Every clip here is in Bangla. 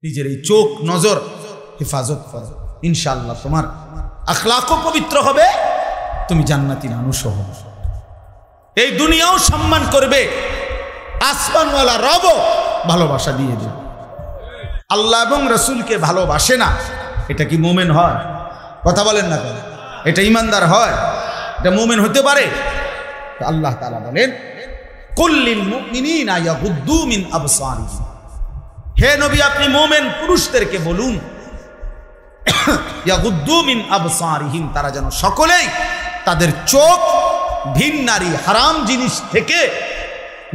নিজের এই চোখ নজর হেফাজত করো, ইনশাআল্লাহ তোমার আখলাকও পবিত্র হবে, তুমি জান্নাতি মানুষও হবে, এই দুনিয়াও সম্মান করবে, আসমানওয়ালা রবও ভালোবাসা দিয়ে দেবে। আল্লাহ এবং রসুলকে ভালোবাসে না, এটা কি মুমিন হয়? কথা বলেন না কেন? এটা ইমানদার হয়? এটা মুমিন হতে পারে? আল্লাহ তাআলা বলেন কুল্লিল মুমিনিনা ইয়াগুদ্দু মিন আবসারিহিম, হে নবী আপনি মুমিন পুরুষদেরকে বলুন ইয়াগুদ্দু মিন আবসারিহিম, তারা যেন সকলেই তাদের চোখ ভিন নারী হারাম জিনিস থেকে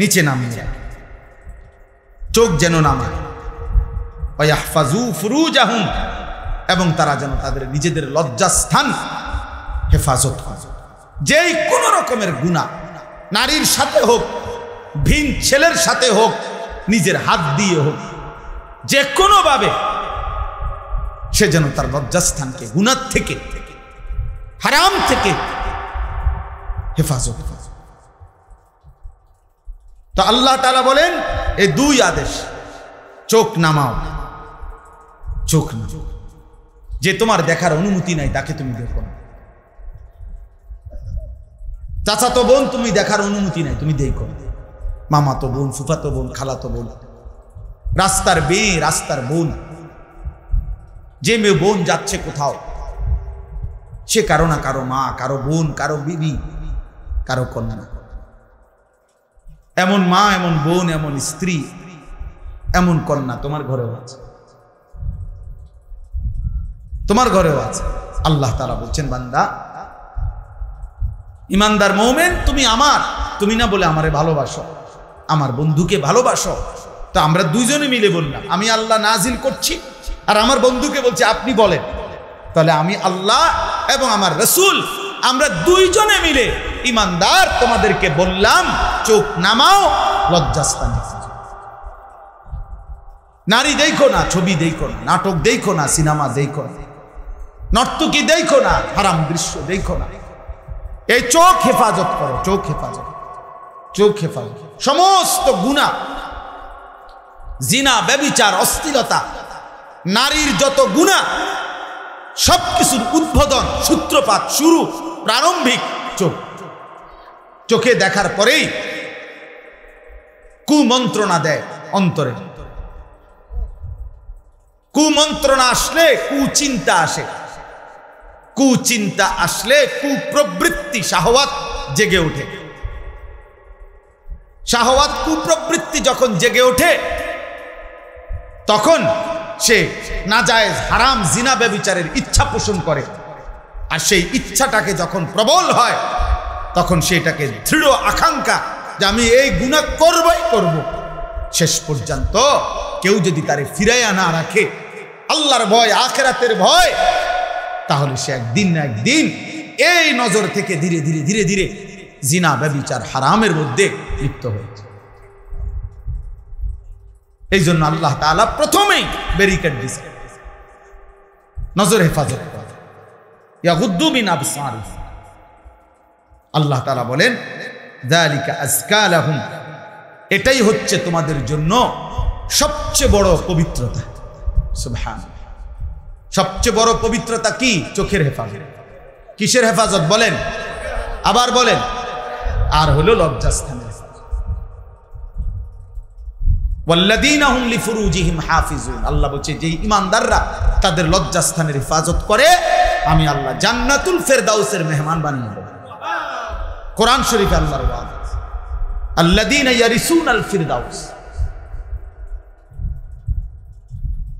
নিচে নামিয়ে যায়, চোখ যেন নামায়। ওয়াহফাজু ফুরুজাহুম, এবং তারা যেন তাদের নিজেদের লজ্জাস্থান হেফাজত করে। যেই কোন রকমের গুনাহ, নারীর সাথে হোক, ভিন ছেলের সাথে হোক, নিজের হাত দিয়ে হোক, যে কোনোভাবে সে যেন তার লজ্জাস্থানকে গুনাহ থেকে, হারাম থেকে হেফাজত করে। তো আল্লাহ তাআলা বলেন এই দুই আদেশ, চোখ নামাও, চোখ নামাও। যে তোমার দেখার অনুমতি নাই তাকে তুমি দেখো না, চাচাতো বোন তুমি দেখার অনুমতি নাই তুমি দেখো না, মামাতো বোন, ফুফাতো বোন, খালাতো বোন, রাস্তার মেয়ে, রাস্তার বোন, যে মেয়ে বোন যাচ্ছে কোথাও, সে কারো না কারো মা, কারো বোন, কারো বিবি, কারো কন্যা। এমন মা, এমন বোন, এমন স্ত্রী, এমন কন্যা তোমার ঘরেও আছে, তোমার ঘরেও আছে। আল্লাহ তাআলা বলছেন বান্দা, ইমানদার মুমিন তুমি আমার, তুমি না বলে আমারে ভালোবাসো, আমার বন্ধুকে ভালোবাসো। তো আমরা দুইজনে মিলে বললাম আমি আল্লাহ নাজিল করছি, আর আমার বন্ধুকে বলছি আপনি বলেন, তাহলে আমি আল্লাহ এবং আমার রাসূল আমরা দুইজনে মিলে ইমানদার তোমাদেরকে বললাম চোখ নামাও, লজ্জাস্থান। নারী দেখো না, ছবি দেখো না, নাটক দেখো না, সিনেমা দেখো না, নর্তকী দেখো না, হারাম দৃশ্য দেখো না। এই চোখ হেফাজত করো, চোখ হেফাজত, চোখ হেফাজত। সমস্ত গুনাহ, জিনা, ব্যভিচার, অশ্লীলতা, নারীর যত গুনাহ সবকিছুর উদ্বোধন, সূত্রপাত, শুরু, প্রারম্ভিক চোখ। চোখে দেখার পরেই কুমন্ত্রণা দেয় অন্তরে, কুমন্ত্রণা আসলে কুচিন্তা আসে, কুচিন্তা আসলে কুপ্রবৃত্তি, শাহওয়াত জেগে ওঠে। শাহওয়াত, কুপ্রবৃত্তি যখন জেগে ওঠে তখন সে নাজায়েজ, হারাম, জিনা, ব্যভিচারের ইচ্ছা পোষণ করে। আর সেই ইচ্ছাটাকে যখন প্রবল হয় তখন সেটাকে দৃঢ় আকাঙ্ক্ষা যে আমি এই গুনাহ করবই করব। শেষ পর্যন্ত কেউ যদি তারে ফিরাইয়া না রাখে, আল্লাহর ভয়, আখিরাতের ভয়, তাহলে সে একদিন না একদিন এই নজর থেকে ধীরে ধীরে ধীরে ধীরে জিনা, ব্যভিচার, হারামের মধ্যে লিপ্ত হয়েছে। এই জন্য আল্লাহ তাআলা প্রথমেই ব্যারিকেড দিয়েছে, নজর হেফাজত করে। ইয়াগুদ্দু মিন আবসারিহিম, আল্লাহ তাআলা বলেন যালিকা আযকা লাহুম, এটাই হচ্ছে তোমাদের জন্য সবচেয়ে বড় পবিত্রতা। সুবহানাল্লাহ, সবচেয়ে বড় পবিত্রতা কি? চোখের হেফাজত। কিসের হেফাজত বলেন? আবার বলেন। আর হলো লজ্জাস্থানের হেফাজত। ওয়াল্লাযীনা হুম লিফুরুজিহিম হাফিজুন, আল্লাহ বলছে যে ঈমানদাররা তাদের লজ্জাস্থানের হেফাজত করে আমি আল্লাহ জান্নাতুল ফেরদাউসের মেহমান বানিয়ে দেব। কোরআন শরীফে আল্লাহর ওয়াদা, আল্লাযীনা ইয়ারিসুনাল ফিরদাউস,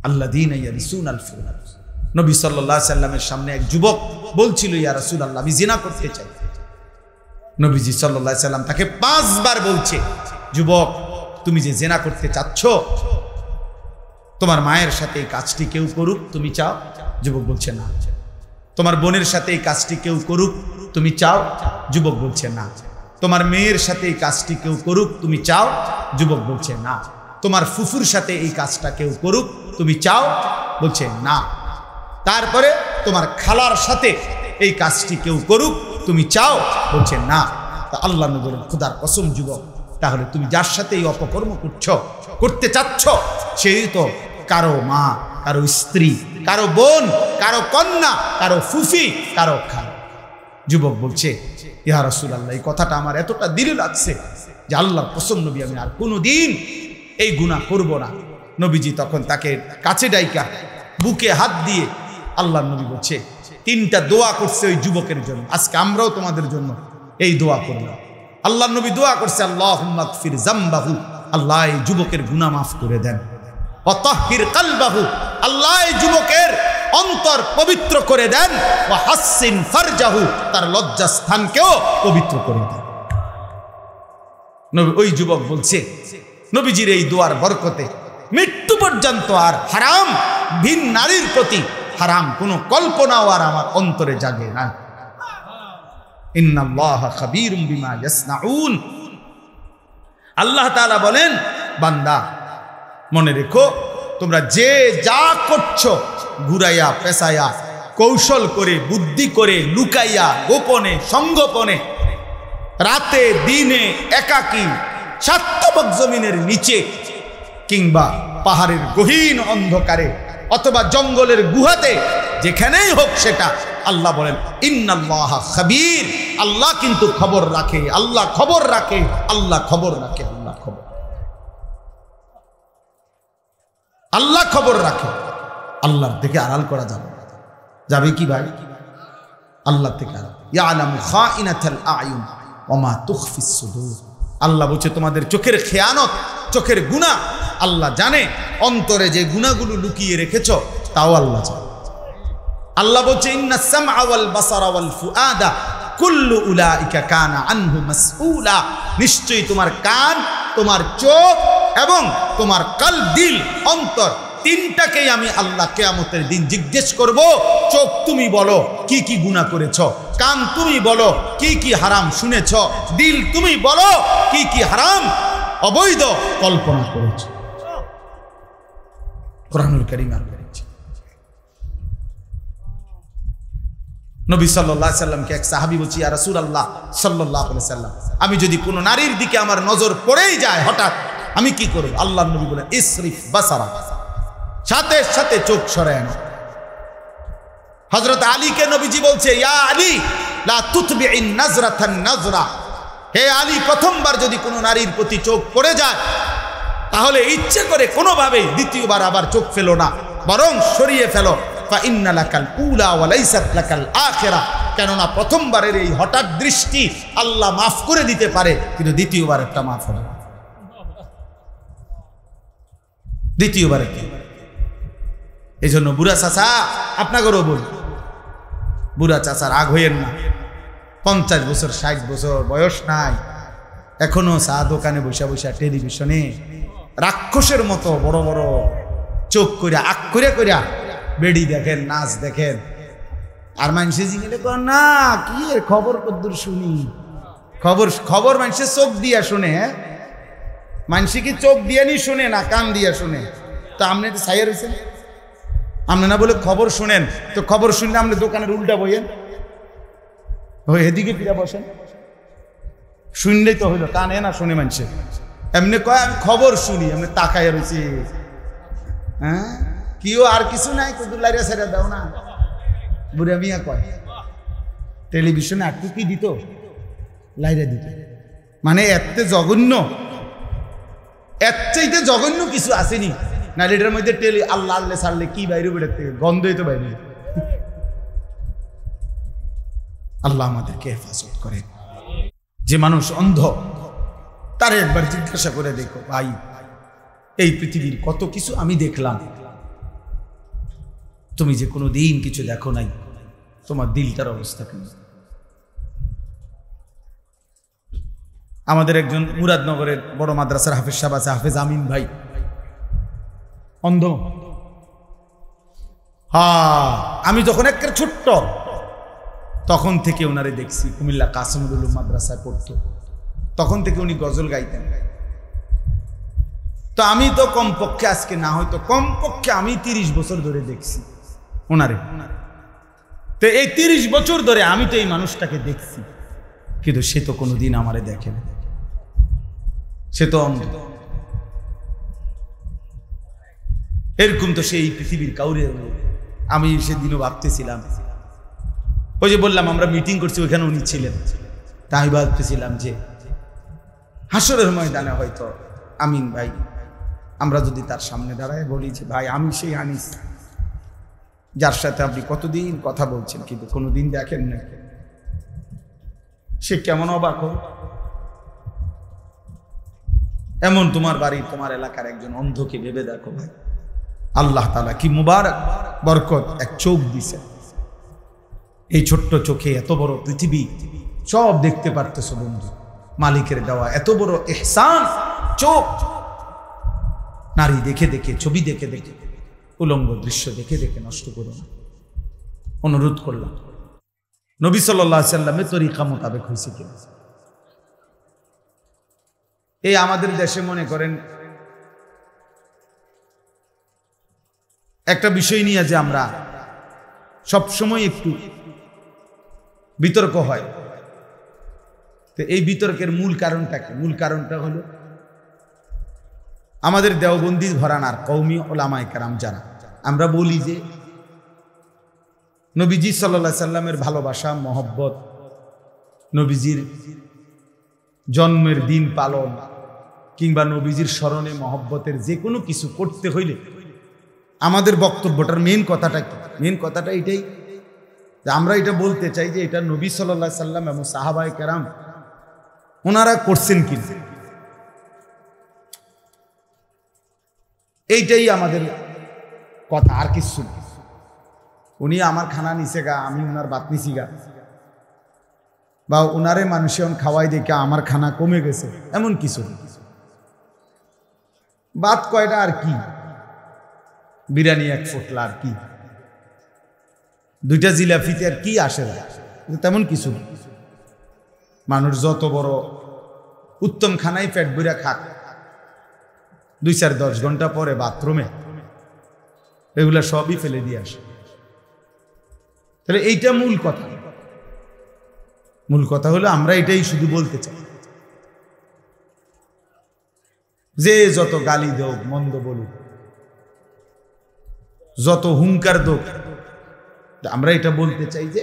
আল্লাযীনা ইয়ারিসুনাল ফিরদাউস। নবী সাল্লাল্লাহু আলাইহি সাল্লামের সামনে এক যুবক বলছিল, ইয়া রাসূলুল্লাহ আমি জিনা করতে চাই। নবীজি সাল্লাল্লাহু আলাইহি সাল্লাম তাকে 5 বার বলছে, যুবক তুমি যে জিনা করতে চাচ্ছ, তোমার মায়ের সাথে এই কাজটি কেউ করুক তুমি চাও? যুবক বলছে না। তোমার বোনের সাথে এই কাজটি কেউ করুক তুমি চাও? যুবক বলছে না। তোমার মেয়ের সাথে এই কাজটি কেউ করুক তুমি চাও? যুবক বলছে না। তোমার ফুফুর সাথে এই কাজটা কেউ করুক তুমি চাও? বলছে না। তারপরে তোমার খালার সাথে এই কাজটি কেউ করুক তুমি চাও? বলছে না। তা আল্লাহ নবী বলেন, খোদার কসম যুবক, তাহলে তুমি যার সাথে এই অপকর্ম করতে চাচ্ছ সেই তো কারো মা, কারো স্ত্রী, কারো বোন, কারো কন্যা, কারো ফুফি, কারো খালা। যুবক বলছে, ইয়া রাসূলুল্লাহ, এই কথাটা আমার এতটা দিলে লাগছে যে আল্লাহর কসম নবী, আমি আর কোনোদিন এই গুনাহ করব না। নবীজি তখন তাকে কাছে ডাইকা বুকে হাত দিয়ে আল্লাহর নবী বলছে, তিনটা দোয়া করছে ওই যুবকের জন্য। আজকে আমরাও তোমাদের জন্য এই দোয়া করলাম। আল্লাহর নবী দোয়া করছে, আল্লাহুম্মা গফির যামবাহু, আল্লাহ এই যুবকের গুনাহ মাফ করে দেন। ওয়া তাহহির কলবাহু, আল্লাহ এই যুবকের অন্তর পবিত্র করে দেন। ওয়া হাসসিন ফারজাহু, তার লজ্জাস্থানকেও পবিত্র করে দেন। নবী, ওই যুবক বলছে, নবীজির এই দোয়ার বরকতে মৃত্যু পর্যন্ত আর হারাম, ভিন নারীর প্রতি হারাম কোনো কল্পনাও আর আমার অন্তরে জাগে না। ইন্নাল্লাহা খাবীরুম বিমা ইয়াসনাউন। আল্লাহ তাআলা বলেন, বান্দা মনে রেখো, তোমরা যে যা করছো, ঘুরাইয়া পেছাইয়া, কৌশল করে, বুদ্ধি করে, লুকাইয়া, গোপনে, সংগোপনে, রাতে দিনে, একাকী, সাতবক জমিনের নিচে, কিংবা পাহাড়ের গহীন অন্ধকারে, অথবা জঙ্গলের গুহাতে, যেখানেই হোক সেটা, আল্লাহ বলেন ইন্নাল্লাহা খাবীর, আল্লাহ কিন্তু খবর রাখে, আল্লাহ খবর রাখে, আল্লাহ খবর রাখে, আল্লাহ খবর, আল্লাহ খবর রাখে। আল্লাহর থেকে আড়াল করা যাবে, যাবে কি ভাই? আল্লাহ থেকে আড়াল। ইয়ালামু খাইনাতাল আয়ুন ওয়া মা তুখফিস সুদূর। আল্লাহ বলছে, তোমাদের চোখের খেয়ানত, চোখের গুনাহ আল্লাহ জানে, অন্তরে যে গুনাহগুলো লুকিয়ে রেখেছো তাও আল্লাহ জানে। আল্লাহ বলছে, ইন্নাস সামআ ওয়াল বাসারা ওয়াল ফুআদা কুল্লু উলাইকা কানা আনহু মাসউলা। নিশ্চয়ই তোমার কান, তোমার চোখ এবং তোমার কলব, দিল, অন্তর, তিনটাকেই আমি আল্লাহ কিয়ামতের দিন জিজ্ঞেস করব। চোখ তুমি বলো কি কি গুনাহ করেছো, কান তুমি বলো কি কি হারাম শুনেছো, দিল তুমি বলো কি কি হারাম অবৈধ কল্পনা করেছো। কোরআনুল কারীম বলেছে, নবী সাল্লাল্লাহু আলাইহি সাল্লামকে এক সাহাবী বলছে, ইয়া রাসূলুল্লাহ সাল্লাল্লাহু আলাইহি সাল্লাম, আমি যদি কোনো নারীর দিকে আমার নজর পড়েই যায় হঠাৎ, আমি কি করব? আল্লাহর নবী বলেন, ইসরিফ বাসারা, সাথে সাথে চোখ সরায় না। হযরত আলীকে নবীজি বলছে, ইয়া আলী লা তুতবিইন নাজরাতান নাজরা, হে আলী, প্রথমবার যদি কোনো নারীর প্রতি চোখ পড়ে যায়, তাহলে ইচ্ছে করে কোনোভাবেই দ্বিতীয়বার আবার চোখ ফেলো না, বরং সরিয়ে ফেলো। ফা ইন্না লাকাল উলা ওয়া লাইসাত লাকাল আখিরা, কেননা প্রথমবারের এই হঠাৎ দৃষ্টি আল্লাহ মাফ করে দিতে পারে, কিন্তু দ্বিতীয়বার একটা মাফ হবে না। দ্বিতীয়বার কি? এই জন্য বুড়া চাচা, আপনাকেও বল, বুড়া চাচার রাগ হইয়েন না। 50 বছর 60 বছর বয়স নাই, এখনো চা দোকানে বসে বসে টেলিভিশনে রাক্ষসের মতো বড় বড় চোখ করিয়া, আখ করিয়া করিয়া বেড়ি দেখেন, নাচ দেখেন। আর মানুষে জিগেলে কর না, কি এর খবর কদ্দুর শুনি, খবর খবর মানুষের চোখ দিয়া শুনে। মানুষে কি চোখ দিয়ে নি শুনে না কান দিয়া শুনে? তো আপনি তো ছাইয়া রয়েছেন, আপনি না বলে খবর শুনেন, তো খবর শুনলে আপনি দোকানের উল্টা বইয়েন, ওই এদিকে ফিরে বসেন, শুনলেই তো হইলো, কানে না শুনে মানুষে। এমনি কয় আমি খবর শুনি, এমনি তাকাইয়া রয়েছি। হ্যাঁ, কিও আর কিছু নাই, কুদুর লাইরা ছেড়ে দাও না, বুড়া মিয়া কয়। টেলিভিশনে একটু কি দিত, লাইরা দিত, মানে এত জঘন্য, এর চাইতে জঘন্য কিছু আসেনি। না এটার মধ্যে টেলি আল্লাহ আল্লাহ ছাড়লে কি বাইরে বেরোতে, গন্ধই তো বাইরে। আল্লাহ আমাদেরকে হেফাজত করে। যে মানুষ অন্ধ, তার একবার জিজ্ঞাসা করে দেখো, ভাই এই পৃথিবীর কত কিছু আমি দেখলাম, তুমি যে কোনো দিন কিছু দেখো নাই, তোমার দিলটার অবস্থা কেন? আমাদের একজন মুরাদনগরের বড় মাদ্রাসার হাফেজ সাহেব আছে, হাফেজ আমিন ভাই, অন্ধ। হ্যাঁ, আমি যখন একের ছোট্ট, তখন থেকে ওনারে দেখছি, কুমিল্লা কাসিমুল উলুম মাদ্রাসায় পড়তো, তখন থেকে উনি গজল গাইতেন। তো আমি তো কমপক্ষে, আজকে না হয়তো কমপক্ষে আমি 30 বছর ধরে দেখছি ওনারে। তো এই 30 বছর ধরে আমি তো এই মানুষটাকে দেখছি, কিন্তু সে তো কোনোদিন আমারে দেখে না, সে তো অন্ধ। এরকম তো সেই পৃথিবীর কাউরে। আমি সেদিনও ভাবতেছিলাম, ওই যে বললাম আমরা মিটিং করছি, ওইখানে উনি ছিলেন, তাই আমি ভাবতেছিলাম যে হাসরের ময়দানে হয়তো আমিন ভাই, আমরা যদি তার সামনে দাঁড়ায় বলি যে ভাই আমি সেই আনিস যার সাথে আপনি কতদিন কথা বলছেন কিন্তু কোনোদিন দেখেন না, সে কেমন অবাক হোক। এমন তোমার বাড়ি তোমার এলাকার একজন অন্ধকে ভেবে দেখো ভাই, আল্লাহ তাআলা কি মুবারক বরকত এক চোখ দিছে। এই ছোট্ট চোখে এত বড় পৃথিবী সব দেখতে পারতেছো বন্ধু, মালিকের দেওয়া এত বড় ইহসান। চোখ নারী দেখে দেখে, ছবি দেখে দেখে, উলঙ্গ দৃশ্য দেখে দেখে নষ্ট করো না, অনুরোধ করলাম। নবী সাল্লাল্লাহু আলাইহি সাল্লামের তরিকা মোতাবেক হয়েছে কিনা। এই আমাদের দেশে মনে করেন একটা বিষয় নিয়ে যে আমরা সবসময় একটু বিতর্ক হয়, তো এই বিতর্কের মূল কারণটা কি? মূল কারণটা হলো আমাদের দেওবন্দি ঘরানার কওমি ওলামায়ে কেরাম যারা, আমরা বলি যে নবীজি সাল্লাল্লাহু আলাইহি সাল্লামের ভালোবাসা মহব্বত, নবীজির জন্মের দিন পালন কিংবা নবীজির স্মরণে মহব্বতের যে কোনো কিছু করতে হইলে আমাদের বক্তব্যটার মেন কথাটা কি? মেন কথাটা এটাই যে আমরা এটা বলতে চাই যে এটা নবী সাল্লাল্লাহু আলাইহি সাল্লাম এবং সাহাবায়ে কেরাম ওনারা করছেন কি, এইটাই আমাদের কথা, আর কিছু। উনি আমার খানা নিছে গা, আমি ওনার বাত নিছি গা, বা ওনারে মানুষে খাওয়াই দেখে আমার খানা কমে গেছে, এমন কিছু। বাত কয়টা আর কি, বিরিয়ানি এক ফুটলা আর কি, দুইটা জিলাপিতে আর কি আসে, তেমন কিছু। মানুষ যত বড় উত্তম খানাই পেট ভরে খাক, 2-4-10 ঘন্টা পরে বাথরুমে এগুলা সবই ফেলে দিয়ে আসে। তাহলে এইটা মূল কথা। মূল কথা হলো আমরা এটাই শুধু বলতে চাই যে যত গালি দোক, মন্দ বলুক, যত হুঙ্কার দোক, আমরা এটা বলতে চাই যে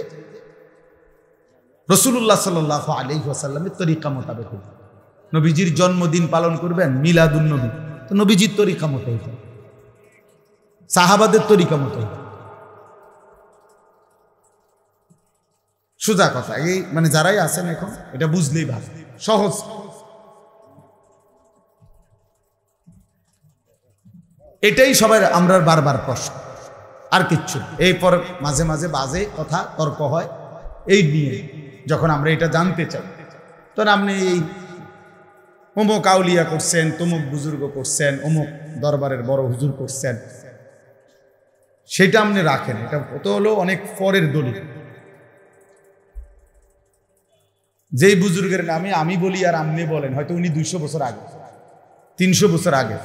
রাসূলুল্লাহ সাল্লাল্লাহু আলাইহি ওয়াসাল্লামের তরিকা মোতাবেক নবীজির জন্মদিন পালন করবেন, মিলাদুন নবী, তো নবীজির তরিকা মতো হইত, সাহাবাদের তরিকা মতো হইত। সোজা কথা, এই মানে যারাই আছেন এখন এটা বুঝলেই ভালো, সহজ। এটাই সবাই আমরা বারবার প্রশ্ন, আর কিচ্ছু। এরপর মাঝে মাঝে বাজে কথা তর্ক হয় এই নিয়ে, যখন আমরা এটা জানতে চাই তখন আপনি এই অমুক আউলিয়া করছেন, তমুক বুজুর্গ করছেন, অমুক দরবারের বড় হুজুর করছেন, সেটা আপনি রাখেন। এটা তো হলো অনেক পরের দলিল। যেই বুজুর্গের নামে আমি বলি আর আপনি বলেন, হয়তো উনি 200 বছর আগে, 300 বছর আগে,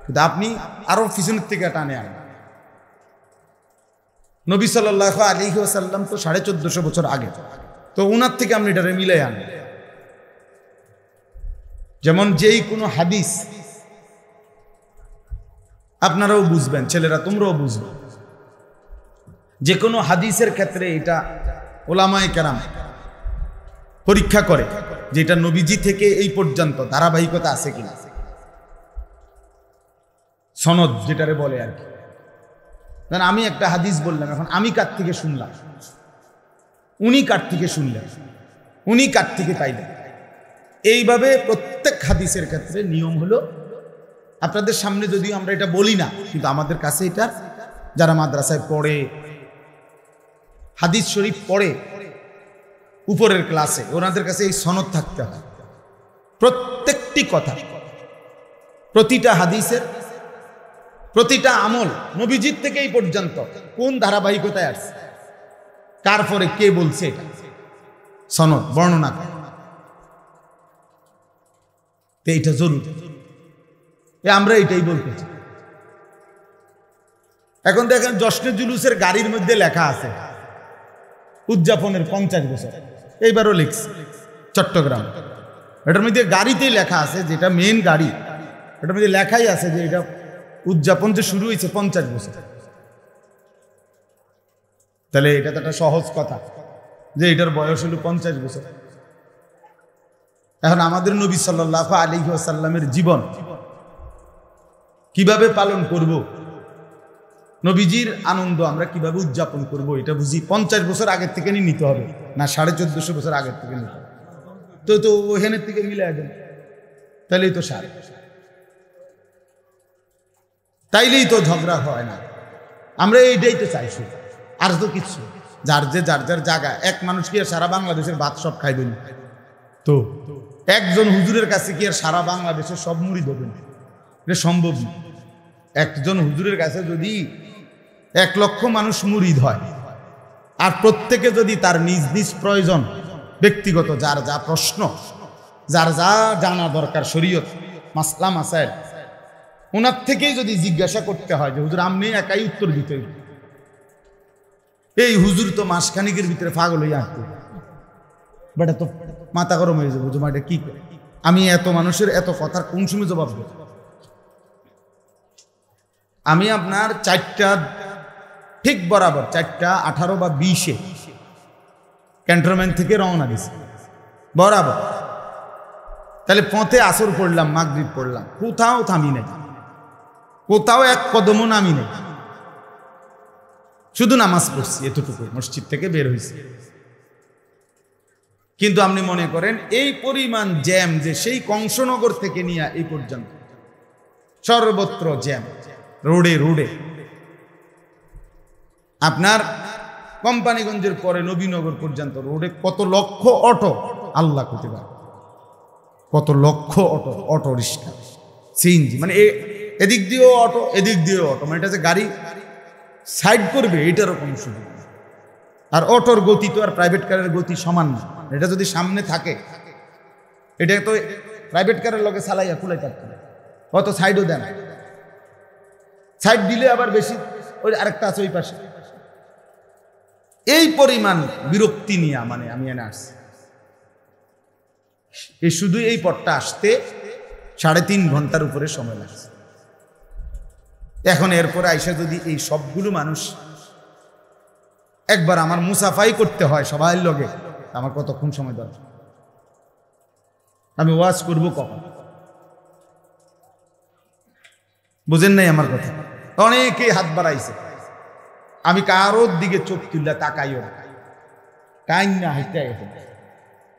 কিন্তু আপনি আরো পিছনের থেকে টানে আনেন। নবী সাল্লাল্লাহু আলাইহি ওয়াসাল্লাম তো 1450 বছর আগে, তো উনার থেকে আপনি এটারে মিলাই আনেন। যেমন যেই কোনো হাদিস আপনারাও বুঝবেন, ছেলেরা তোমরাও বুঝবে, যে কোনো হাদিসের ক্ষেত্রে এটা ওলামায়ে কেরাম পরীক্ষা করে যে এটা নবীজি থেকে এই পর্যন্ত ধারাবাহিকতা আছে কিনা, সনদ যেটারে বলে আর কি। আমি একটা হাদিস বললাম, এখন আমি কার থেকে শুনলাম, উনি কার থেকে শুনলেন, উনি কার থেকে পাইলেন। এইভাবে প্রত্যেক হাদিসের ক্ষেত্রে নিয়ম হলো, আপনাদের সামনে যদিও আমরা এটা বলি না, কিন্তু আমাদের কাছে এটা যারা মাদ্রাসায় পড়ে, হাদিস শরীফ পড়ে উপরের ক্লাসে, ওনাদের কাছে এই সনদ থাকতে হয়। প্রত্যেকটি কথা, প্রতিটা হাদিসের প্রতিটা আমল নবীজির থেকে এই পর্যন্ত কোন ধারাবাহিকতায় আসছে, কার পরে কে বলছে, এটা সনদ বর্ণনা করে। এইটা জরুরি, আমরা এটাই বলতে চাই। এখন দেখেন জশ্নে জুলুসের গাড়ির মধ্যে লেখা আছে উদযাপনের 50 বছর, এইবারও লিখছে চট্টগ্রাম, এটার মধ্যে গাড়িতেই লেখা আছে, যেটা মেন গাড়ি, এটার মধ্যে লেখাই আছে যে এটা উদযাপন যে শুরু হয়েছে 50 বছর, তাহলে এটা তো একটা সহজ কথা যে এটার বয়স হলো 50 বছর। এখন আমাদের নবী সাল্লাল্লাহু আলাইহি ওয়াসাল্লামের জীবন কিভাবে পালন করব, নবীজির আনন্দ আমরা কিভাবে উদযাপন করব, এটা বুঝি 50 বছর আগের থেকে নিতে হবে না 1450 বছর আগের থেকে নিতে হবে? তো ওখানের থেকে মিলে দেন, তাইলেই তো সার, তাইলেই তো ঝগড়া হয় না। আমরা এইটাই তো চাইছি, আর তো কিছু যার যার জায়গা। এক মানুষ কি আর সারা বাংলাদেশের ভাত সব খাইবেন? তো একজন হুজুরের কাছে কি আর সারা বাংলাদেশের সব মুড়ি দেবেন? এটা সম্ভব না। একজন হুজুরের কাছে যদি 1 লক্ষ মানুষ মুরিদ হয়, আর প্রত্যেকে যদি তার নিজ নিজ প্রয়োজন, ব্যক্তিগত যার যা প্রশ্ন, যার যা জানা দরকার, শরীয়ত মাসলা মাসাইল, ওনার থেকেই যদি জিজ্ঞাসা করতে হয় যে হুজুর আপনি একাই উত্তর দিতে, এই হুজুর তো মাসখানিকের ভিতরে পাগল হইয়া আসতো, বেটা তো মাথা গরম হয়ে যাবো, জমা এটা কি করে? আমি এত মানুষের এত কথার কোন সময় জবাব দেব? আমি আপনার 4টা ঠিক বরাবর 4টা 18 বা 20-এ ক্যান্টনমেন্ট থেকে রওনা দিছি বরাবর। তাহলে পথে আসর পড়লাম, মাগরিব পড়লাম, কোথাও থামি নাই, কোথাও এক কদমও নামি নাই, শুধু নামাজ পড়ছি এতটুকু, মসজিদ থেকে বের হয়েছি। কিন্তু আপনি মনে করেন এই পরিমাণ জ্যাম যে সেই কংসনগর থেকে নিয়ে এই পর্যন্ত সর্বত্র জ্যাম, রোডে রোডে। আপনার কোম্পানিগঞ্জের পরে নবীনগর পর্যন্ত রোডে কত লক্ষ অটো, আল্লাহ করতে পারে কত লক্ষ অটো, অটো রিক্সা, সিএনজি, মানে এদিক দিয়েও অটো এদিক দিয়েও অটো, মানে এটা যে গাড়ি সাইড করবে এটারও কোনো সুযোগ। আর অটোর গতি তো আর প্রাইভেট কারের গতি সমান না। এটা যদি সামনে থাকে, এটা তো প্রাইভেট কারের লগে চালাইয়া কুলাই থাকতে, অত সাইডও দেন, সাইড দিলে আবার বেশি, ওই আরেকটা আছে ওই পাশে। এই পরিমাণ বিরক্তি নিয়ে মানে আমি এনে আসছি। এই শুধু এই পথটা আসতে 3.5 ঘন্টার উপরে সময় লাগছে। এখন এরপরে আইসা যদি এই সবগুলো মানুষ একবার আমার মুসাফাই করতে হয় সবাই লগে, আমার কতক্ষণ সময় দরকার? আমি ওয়াজ করব কখন? বুঝেন নাই আমার কথা? অনেকেই হাত বাড়াইছে, আমি কারোর দিকে চোখ তুললে তাকাইও না, কাইন না হাঁটতে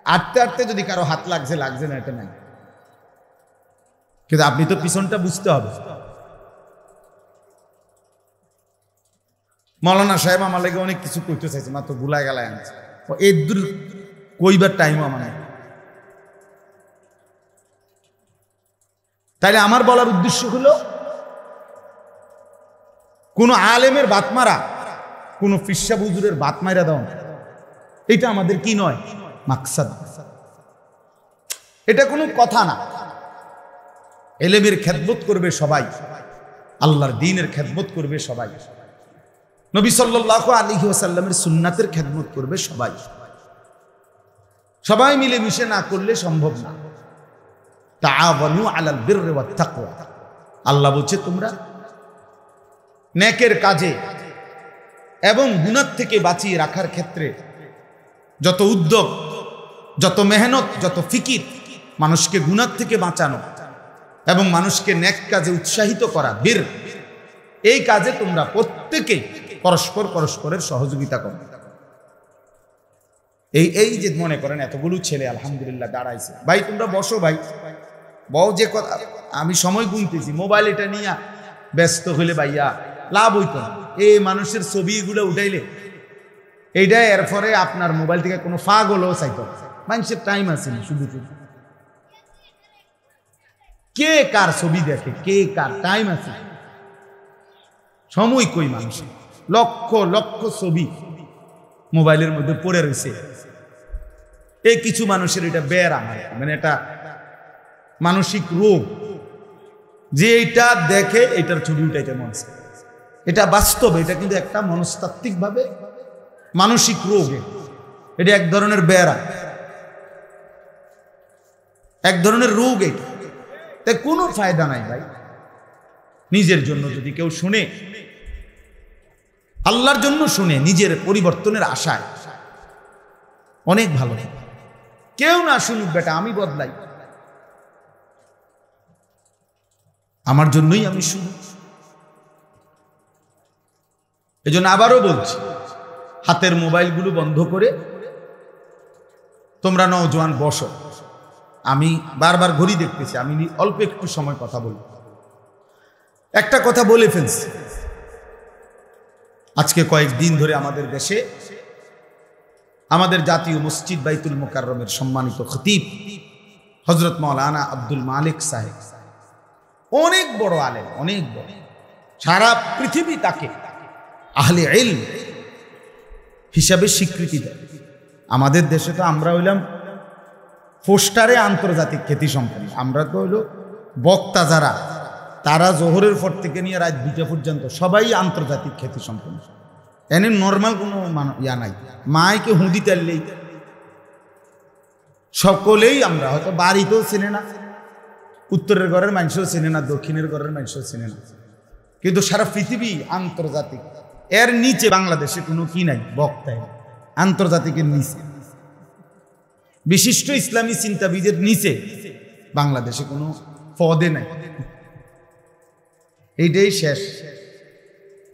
আটতে আটতে যদি কারো হাত লাগছে লাগছে না এটা নাই, কিন্তু আপনি তো পিছনটা বুঝতে হবে। মৌলানা সাহেব আমার লাগে অনেক কিছু কইতে চাইছে, মাত্র ভুলাই গেলায় আনছে, এর দূর কইবার টাইমও আমার নাই। তাইলে আমার বলার উদ্দেশ্য হলো, কোন আলেমের বাতমারা, কোন ফিরসা হুজুরের বাতমাইরা দাও, এটা আমাদের কি নয়, মাকসাদ। এটা কোনো কথা না। এলেমের খেদমত করবে সবাই, আল্লাহর দ্বীনের খেদমত করবে সবাই, নবী সাল্লাল্লাহু আলাইহি ওয়াসাল্লামের সুন্নাতের খেদমত করবে সবাই। সবাই মিলে মিশে না করলে সম্ভব না। তাআওয়ানু আলাল বিররি ওয়াত তাকওয়া, আল্লাহ বলছে তোমরা নেকের কাজে এবং গুনাহ থেকে বাঁচিয়ে রাখার ক্ষেত্রে যত উদ্যোগ, যত মেহনত, যত ফিকির, মানুষকে গুনাহ থেকে বাঁচানো এবং মানুষকে নেক কাজে উৎসাহিত করা, বীর, এই কাজে তোমরা প্রত্যেকে পরস্পরের সহযোগিতা করো। এই যে মনে করেন এতগুলো ছেলে আলহামদুলিল্লাহ দাঁড়াইছে, ভাই তোমরা বসো, ভাই বউ, যে কথা আমি সময় গুনতেছি, মোবাইল এটা নিয়ে ব্যস্ত হইলে ভাইয়া লাভ হইতো না। এই মানুষের ছবিগুলো উঠাইলে এইটা এরপরে আপনার মোবাইল থেকে কোনো ফাগ হলেও চাইতো, মানুষের টাইম আছে না, শুধু শুধু কে কার ছবি দেখে, কে কার টাইম আছে, সময় কই মানুষের, লক্ষ লক্ষ ছবি মোবাইলের মধ্যে পড়ে রয়েছে। এই কিছু মানুষের এটা বেড়া, মানে এটা মানসিক রোগ, যে এটা দেখে এটার ছবি উঠাইতে মন চায়। এটা বাস্তব, এটা কিন্তু একটা মনস্তাত্ত্বিক ভাবে মানসিক রোগ, এটা এক ধরনের বেড়া, এক ধরনের রোগ। এটা তাই কোনো ফায়দা নাই ভাই, নিজের জন্য যদি কেউ শুনে, আল্লাহর জন্য শুনে, নিজের পরিবর্তনের আশায়, অনেক ভালো। কেউ না শুনুক বেটা, আমি বদলাই, আমার জন্যই আমি শুনি। এজন্য আবারও বলছি, হাতের মোবাইলগুলো বন্ধ করে তোমরা নওজোয়ান বসো। আমি বারবার ঘড়ি দেখতেছি, আমি অল্প একটু সময় কথা বলব। একটা কথা বলে ফেলছি, আজকে কয়েকদিন ধরে আমাদের দেশে আমাদের জাতীয় মসজিদ বাইতুল মুকাররমের সম্মানিত খতিব হযরত মাওলানা আব্দুল মালিক সাহেব, অনেক বড় আলেম, অনেক বড়, সারা পৃথিবী তাকে আহলে ইলম হিসাবে স্বীকৃতি দেয়। আমাদের দেশে তো আমরা হইলাম পোস্টারে আন্তর্জাতিক খ্যাতি সম্পন্ন, আমরা তো হইল বক্তা যারা, তারা জোহরের পর থেকে নিয়ে রাত 2টা পর্যন্ত সবাই আন্তর্জাতিক খ্যাতি সম্পন্ন। এনে নর্মাল কোনো ইয়া নাই, মাইকে হুঁদি তাইলেই সকলেই আমরা হয়তো বাড়িতেও চেনে না, উত্তরের ঘরের মানুষও চেনে না, দক্ষিণের ঘরের মানুষও চেনে না, কিন্তু সারা পৃথিবী আন্তর্জাতিক। এর নিচে বাংলাদেশে কোনো কি নাই, বক্তায় আন্তর্জাতিকের নিচে, বিশিষ্ট ইসলামী চিন্তাবিদের নিচে বাংলাদেশে কোনো পদে নাই। এইটাই শেষ।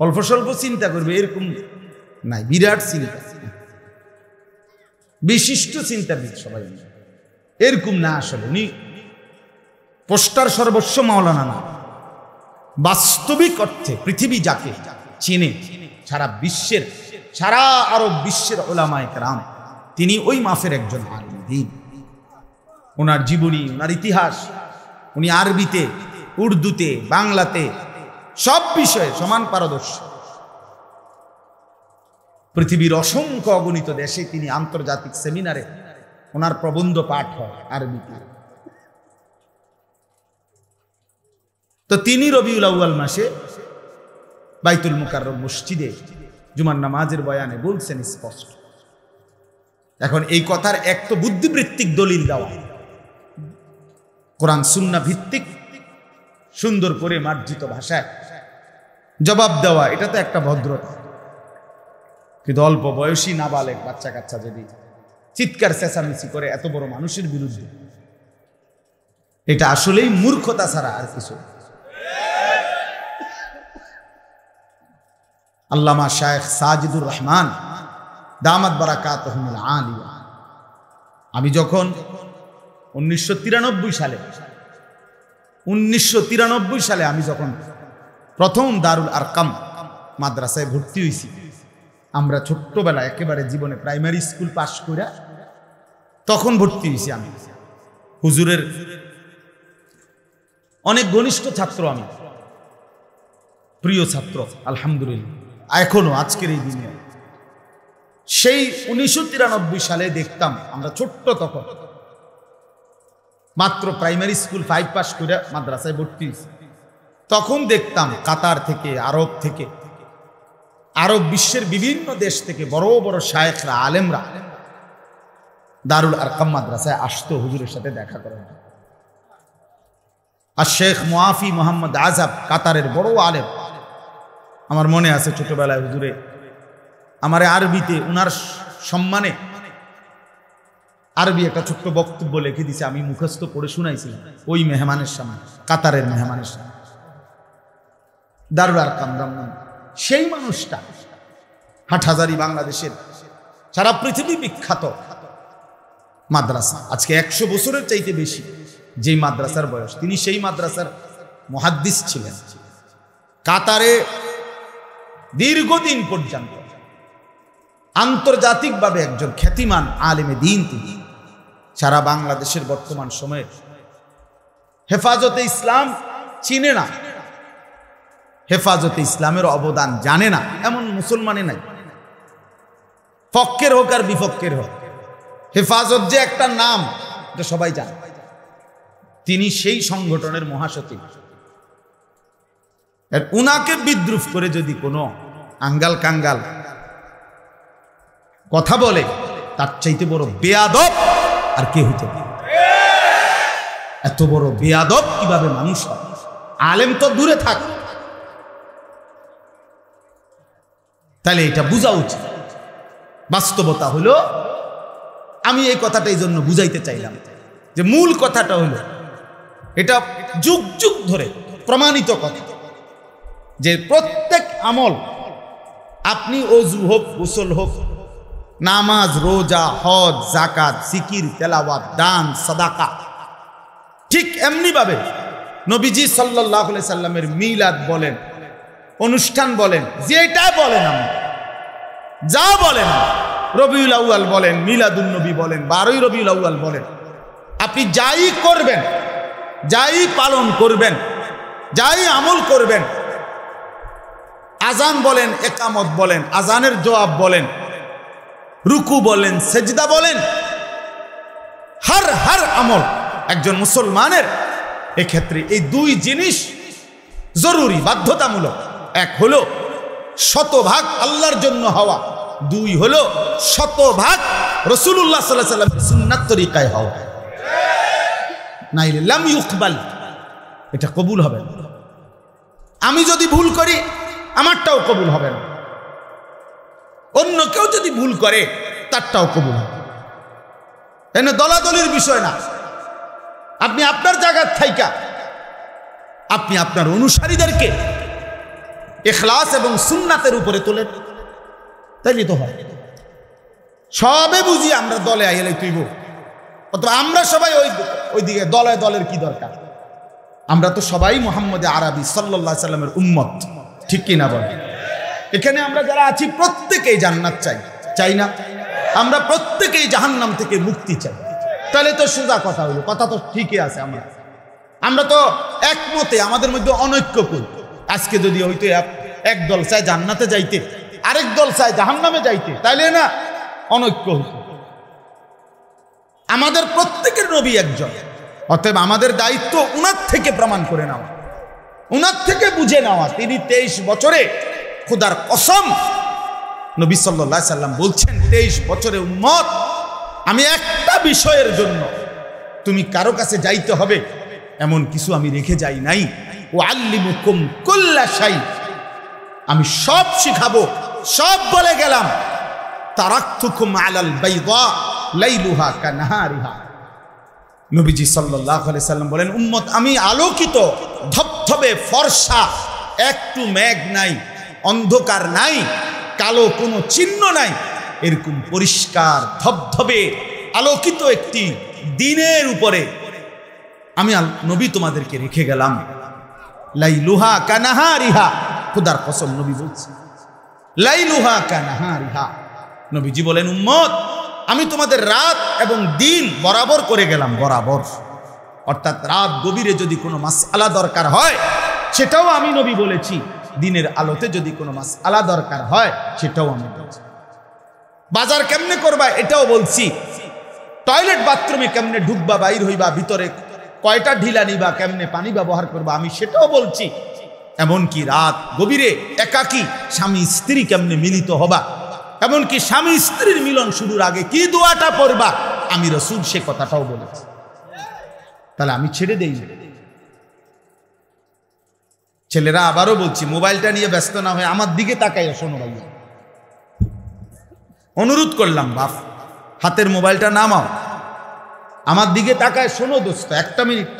অল্প স্বল্প চিন্তা করবে এরকম নাই, বিরাট চিন্তা, বিশিষ্ট চিন্তাবিদ সবাই এরকম না। আসলে উনি পোস্টার সর্বস্ব মাওলানা না, বাস্তবিক অর্থে পৃথিবী যাকে চিনে, সারা বিশ্বের, সারা আরব বিশ্বের উলামায়ে কেরাম, তিনি ওই মাফের একজন আলিম দ্বীন। ওনার জীবনী, ওনার ইতিহাস, উনি আরবিতে, উর্দুতে, বাংলাতে সব বিষয়ে সমান পারদর্শী। পৃথিবীর অসংখ্য অগণিত দেশে তিনি আন্তর্জাতিক সেমিনারে ওনার প্রবন্ধ পাঠ হয় আরবিতে। তো তিনি রবিউল আউয়াল মাসে বাইতুল মুকাররম মসজিদে জুমার নামাজের বয়ানে বলছেন স্পষ্ট। এখন এই কথার এক তো বুদ্ধিবৃত্তিক দলিল দেওয়া, কোরআন সুন্নাহ ভিত্তিক সুন্দর করে মার্জিত ভাষায় জবাব দেওয়া, এটা তো একটা ভদ্রতা। কিন্তু অল্প বয়সী নাবালেগ বাচ্চা কাচ্চা যদি চিৎকার চেঁচামেচি করে এত বড় মানুষের বিরুদ্ধে, এটা আসলেই মূর্খতা ছাড়া আর কিছু। আল্লামা শায়েখ সাজিদুর রহমান দামাত বারাকাতুহুল আলিয়া, আমি যখন 1993 সালে আমি যখন প্রথম দারুল আরকাম মাদ্রাসায় ভর্তি হয়েছি, আমরা ছোট্টবেলায় একেবারে জীবনে প্রাইমারি স্কুল পাশ করে তখন ভর্তি হয়েছি। আমি হুজুরের অনেক ঘনিষ্ঠ ছাত্র, আমি প্রিয় ছাত্র আলহামদুলিল্লাহ, এখনো আজকের এই দিনে। সেই 1993 সালে দেখতাম, আমরা ছোট্ট তখন, মাত্র প্রাইমারি স্কুল 5 পাস করে মাদ্রাসায় ভর্তি হয়েছি, তখন দেখতাম কাতার থেকে, আরব থেকে, আরব বিশ্বের বিভিন্ন দেশ থেকে বড় বড় শায়েখরা, আলেমরা দারুল আরকাম মাদ্রাসায় আসতো হুজুরের সাথে দেখা করার। আর শেখ মুআফি মোহাম্মদ আজাব কাতারের বড় আলেম, আমার মনে আছে ছোটবেলায় হুজুরে আমারে আরবিতে উনার সম্মানে আরবি একটা ছোট্ট বক্তব্য লিখে দিছে, আমি মুখস্থ পড়ে শুনাইছিলাম ওই মেহমানের সামনে, কাতারের মেহমানের সামনে। দারুল আরকাম রমজান, সেই মানুষটা হাটহাজারী বাংলাদেশের সারা পৃথিবী বিখ্যাত মাদ্রাসা, আজকে 100 বছরের চাইতে বেশি যেই মাদ্রাসার বয়স, তিনি সেই মাদ্রাসার মুহাদ্দিস ছিলেন। কাতারে দীর্ঘদিন পর্যন্ত আন্তর্জাতিকভাবে একজন খ্যাতিমান আলেমে দ্বীন তিনি। সারা বাংলাদেশের বর্তমান সময়ে হেফাজতে ইসলাম চিনে না, হেফাজতে ইসলামের অবদান জানে না এমন মুসলমানে নাই, পক্ষের হোক আর বিপক্ষের হোক। হেফাজত যে একটা নাম, এটা সবাই জানে। তিনি সেই সংগঠনের মহাসচিব। উনাকে বিদ্রুপ করে যদি কোনো আঙ্গাল কাঙ্গাল কথা বলে, তার চাইতে বড় বেয়াদব আর কে হইতে পারে? এত বড় বেয়াদব কিভাবে মানুষ হয়? আলেম তো দূরে থাক, তাহলে এটা বোঝা উচিত। বাস্তবতা হলো, আমি এই কথাটা এই জন্য বুঝাইতে চাইলাম যে মূল কথাটা হলো, এটা যুগ যুগ ধরে প্রমাণিত কথা যে প্রত্যেক আমল, আপনি ওযু হোক, গোসল হোক, নামাজ, রোজা, হজ, যাকাত, জিকির, তেলাওয়াত, দান, সাদাকা, ঠিক এমনি ভাবে নবীজি সাল্লাল্লাহু আলাইহি সাল্লামের মিলাদ বলেন, অনুষ্ঠান বলেন, যেটা বলেন, আমরা যা বলেন, রবিউল আউয়াল বলেন, মিলাদুন নবী বলেন, 12ই রবিউল আউয়াল বলেন, আপনি যাই করবেন, যাই পালন করবেন, যাই আমল করবেন, আজান বলেন, একামত বলেন, আজানের জবাব বলেন, রুকু বলেন, সেজদা বলেন, হর আমল একজন মুসলমানের এক্ষেত্রে এই দুই জিনিস জরুরি, বাধ্যতামূলক। এক হলো শতভাগ আল্লাহর জন্য হওয়া, দুই হলো শতভাগ রাসূলুল্লাহ সাল্লাল্লাহু আলাইহি ওয়াসাল্লামের সুন্নাত তরিকায় হওয়া, নাইলে লাম ইউকবাল, এটা কবুল হবে না। আমি যদি ভুল করি, আমারটাও কবুল হবে না, অন্য কেউ যদি ভুল করে তারটাও কবুল হবে। এনে দলাদলির বিষয় না। আপনি আপনার জায়গার থাইকা আপনি আপনার অনুসারীদেরকে ইখলাস এবং সুন্নাতের উপরে তোলেন, তাইলে তো হয়। সবে বুঝি আমরা দলে আইলে তুইব, অথবা আমরা সবাই ওইদিকে দলের কি দরকার? আমরা তো সবাই মুহাম্মদে আরবি সাল্লাল্লাহু আলাইহি সাল্লামের উম্মত, ঠিক কি না বলেন? এখানে আমরা যারা আছি প্রত্যেকেই জান্নাত চাই, চাই না? আমরা প্রত্যেকেই জাহান্নাম থেকে মুক্তি চাই। তাহলে তো সোজা কথা হলো, কথা তো ঠিকই আছে। আমরা তো একমতে, আমাদের মধ্যে অনৈক্য করি। আজকে যদি হয়তো এক দল চায় জান্নাতে যাইতে, আরেক দল চায় জাহান্নামে যাইতে, তাইলে না অনৈক্য হইতো। আমাদের প্রত্যেকের নবী একজন, অতএব আমাদের দায়িত্ব উনার থেকে প্রমাণ করে নেওয়া, উনার থেকে বুঝে নেওয়া। তিনি 23 বছরে, খোদার কসম, নবী সাল্লাল্লাহু আলাইহি সাল্লাম বলছেন 23 বছরে উম্মত, আমি একটা বিষয়ের জন্য তুমি কারো কাছে যাইতে হবে এমন কিছু আমি রেখে যাই নাই। ওয়াল্লিমুকুম কুল্লা শাই, আমি সব শিখাবো, সব বলে গেলাম। তারাকতুকুম আলাল বাইদা লাইলুহা কানাহারিহা। নবীজি সাল্লাল্লাহু আলাইহি সাল্লাম বলেন, উম্মত, আমি আলোকিত, ধবধবে ফর্সা, একটু মেঘ নাই, অন্ধকার নাই, কালো কোনো চিহ্ন নাই, এরকম পরিষ্কার ধবধবে আলোকিত একটি দিনের উপরে আমি নবী তোমাদেরকে রেখে গেলাম। লাইলুহা কানাহারিহা, খোদার কসম নবী বলছে, লাইলুহা কানাহারিহা। নবীজি বলেন, উম্মত, আমি তোমাদের রাত এবং দিন বরাবর করে গেলাম, বরাবর। অর্থাৎ রাত গভীরে যদি কোনো মাসআলা দরকার হয় সেটাও আমি নবী বলেছি, দিনের আলোতে যদি কোনো মাসআলা দরকার হয় সেটাও আমি বলছি। বাজার কেমনে করবা এটাও বলছি, টয়লেট বাথরুমে কেমনে ঢুকবা, বাইর হইবা, ভিতরে কয়টা ঢিলা নিবা, কেমনে পানি ব্যবহার করবা, আমি সেটাও বলছি। এমনকি রাত গভীরে একাকী স্বামী স্ত্রী কেমনে মিলিত হবা, এমনকি স্বামী স্ত্রীর মিলন শুরুর আগে কি দোয়াটা পড়বা, আমি রাসূল সে কথাটাও বলেছি। তাহলে আমি ছেড়ে দেই। ছেলেরা, আবারও বলছি, মোবাইলটা নিয়ে ব্যস্ত না হয়ে আমার দিকে তাকাইয়া শোনো ভাইয়া, অনুরোধ করলাম, বাপ হাতের মোবাইলটা নামাও, আমার দিকে তাকায় শোনো দোস্ত, একটা মিনিট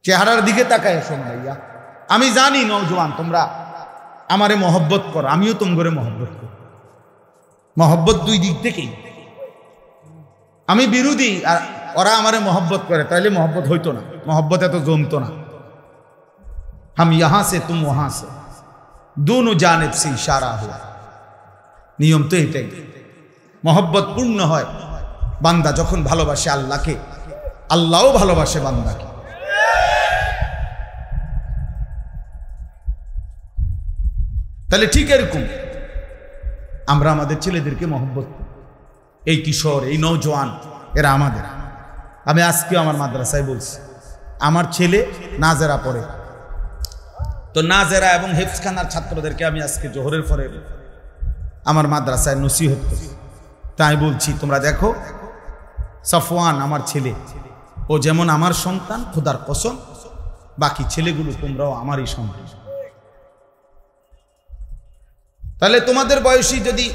চেহারার দিকে তাকায় শোনো ভাইয়া। আমি জানি নওজোয়ান তোমরা আমারে মহব্বত করো, আমিও তোমরে মহব্বত করি। মহব্বত দুই দিক থেকেই। আমি বিরোধী আর ওরা আমারে মহব্বত করে, তাইলে মহব্বত হইতো না, মহব্বত এত জমতো না। হাম ইহাঁ সে তুম ওহাঁ সে, দোনো জানিব সে ইশারা হুয়া। নিয়ম তো এটাই। মহব্বত পূর্ণ হয় বান্দা যখন ভালোবাসে আল্লাহকে, আল্লাহও ভালোবাসে বান্দাকে। তাহলে ঠিক এরকম আমরা আমাদের ছেলেদেরকে মহব্বত করি। এই কিশোর, এই নওজোয়ান, এরা আমাদের। আমি আজকেও আমার মাদ্রাসায় বলছি, আমার ছেলে নাজেরা পড়ে, তো নাজেরা এবং হেফজখানার ছাত্রদেরকে আমি আজকে জোহরের পরে আমার মাদ্রাসায় নসিহত করি। তাই বলছি, তোমরা দেখো, সফওয়ান আমার ছেলে, ও যেমন আমার সন্তান, খোদার কসম বাকি ছেলেগুলো তোমরাও আমারই সন্তান। তাহলে তোমাদের বয়সী যদি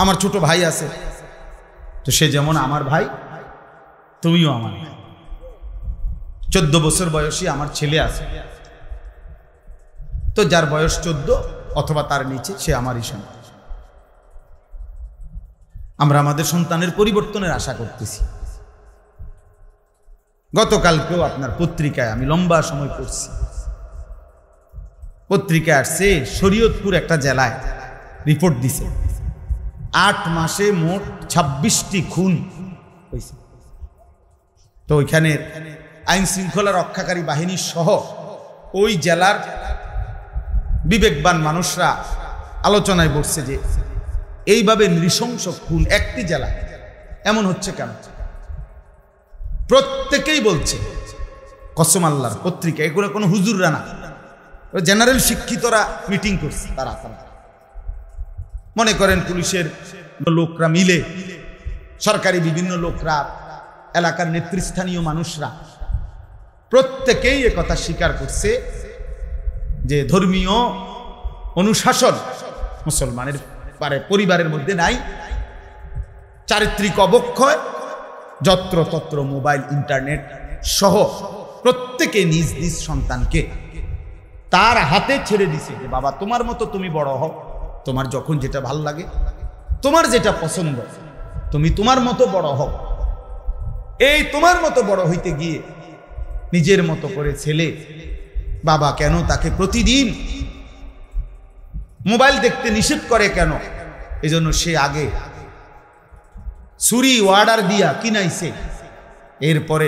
আমার ছোট ভাই আছে, তো সে যেমন আমার ভাই, তুমিও আমার ভাই। 14 বছর বয়সী আমার ছেলে আছে, তো যার বয়স 14 অথবা তার নিচে সে আমারই সন্তান। আমরা আমাদের সন্তানের পরিবর্তনের আশা করতেছি। গতকালকেও আপনার পত্রিকায় আমি লম্বা সময় পড়ছি, পত্রিকায় আসছে শরীয়তপুর একটা জেলায় রিপোর্ট দিছে 8 মাসে মোট 26টি খুন হয়েছে। তো ওইখানে আইন শৃঙ্খলা রক্ষাকারী বাহিনী সহ ওই জেলার বিবেকবান মানুষরা আলোচনায় বসছে যে এইভাবে নৃশংস খুন একটি জেলা এমন হচ্ছে কেন। প্রত্যেকেই বলছে, কসম আল্লাহর, পত্রিকা এগুলো কোনো হুজুররা না, জেনারেল শিক্ষিতরা মিটিং করছে। তারা মনে করেন পুলিশের লোকরা মিলে, সরকারি বিভিন্ন লোকরা, এলাকার নেতৃস্থানীয় মানুষরা প্রত্যেকেই একথা স্বীকার করছে যে ধর্মীয় অনুশাসন মুসলমানের পরিবারের মধ্যে নাই। চারিত্রিক অবক্ষয়, যত্রতত্র মোবাইল, ইন্টারনেট সহ প্রত্যেকে নিজ নিজ সন্তানকে তার হাতে ছেড়ে দিছে যে বাবা তোমার মতো তুমি বড় হও, তোমার যখন যেটা ভাল লাগে, তোমার যেটা পছন্দ, তুমি তোমার মতো বড় হও। এই তোমার মতো বড় হইতে গিয়ে নিজের মতো করে ছেলে, বাবা কেন তাকে প্রতিদিন মোবাইল দেখতে নিষেধ করে কেন? এজন্য সে আগে ছুরি অর্ডার দিয়া কিনাইছে, এরপরে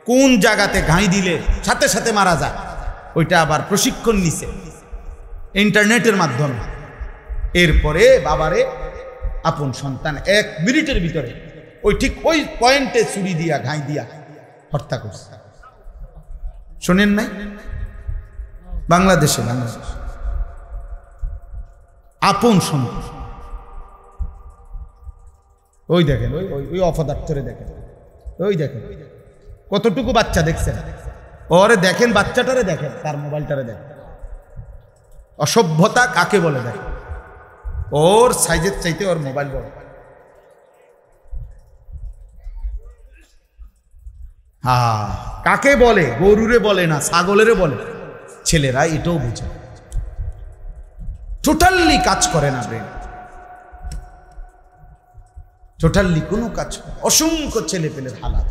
কোন জায়গাতে ঘাই দিলে সাথে সাথে মারা যায় ওইটা আবার প্রশিক্ষণ নিছে ইন্টারনেটের মাধ্যমে। এরপরে বাবারে আপন সন্তান 1 মিনিটের ভিতরে ঠিক ওই পয়েন্টে ছুরি দিয়া ঘাই দিয়া হত্যা করছে। শোনেন নাই? বাংলাদেশে আপন সন্তান, ওই দেখেন, ওই অপদার্থরে দেখেন, ওই দেখেন কতটুকু বাচ্চা দেখছেন, ওরে দেখেন, বাচ্চাটারে দেখেন, তার মোবাইলটারে দেখেন। অসভ্যতা কাকে বলে দেখেন, ওর সাইজের চাইতে ওর মোবাইল বড়। কাকে বলে? গরুরে বলে না, ছাগলেরে বলে। ছেলেরা এটাও বুঝে, টোটালি কাজ করে না ব্রেন, টোটালি কোনো কাজ করে। অসংখ্য ছেলে পেলের হালাত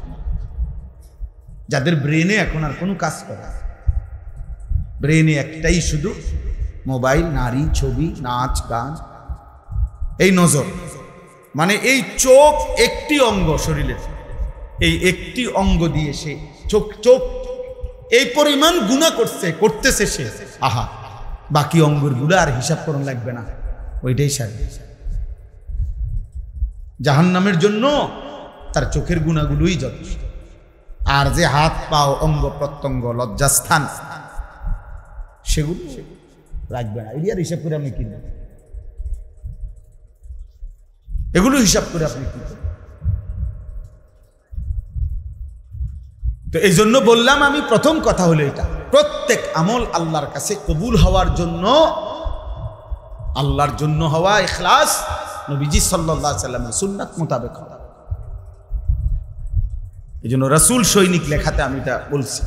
যাদের ব্রেনে এখন আর কোনো কাজ করে, ব্রেনে একটাই শুধু মোবাইল, নারী, ছবি, নাচ, গান, এই নজর। মানে এই চোখ একটি অঙ্গ শরীরের, এই একটি অঙ্গ দিয়ে সে চোখ এই পরিমাণ গুনাহ করতেছে সে, আহা, বাকি অঙ্গের গুলো আর হিসাব করুন লাগবে না, ওইটাই সারি। জাহান্নামের জন্য তার চোখের গুনাহগুলোই যথেষ্ট। আর যে হাত, পাও, অঙ্গ প্রত্যঙ্গ, লজ্জাস্থান, সেগুলো রাখবে না। এরিয়ার হিসাব করে আপনি কিনবেন, এগুলো হিসাব করে আপনি কি করবেন? তো এই জন্য বললাম আমি, প্রথম কথা হলো এটা, প্রত্যেক আমল আল্লাহর কাছে কবুল হওয়ার জন্য, আল্লাহর জন্য হওয়া, ইখলাস, নবীজি সাল্লাল্লাহু আলাইহি সাল্লামের সুন্নাত মোতাবেক হওয়া। এই জন্য রাসূল সৈনিক লেখাতে আমি এটা বলছি,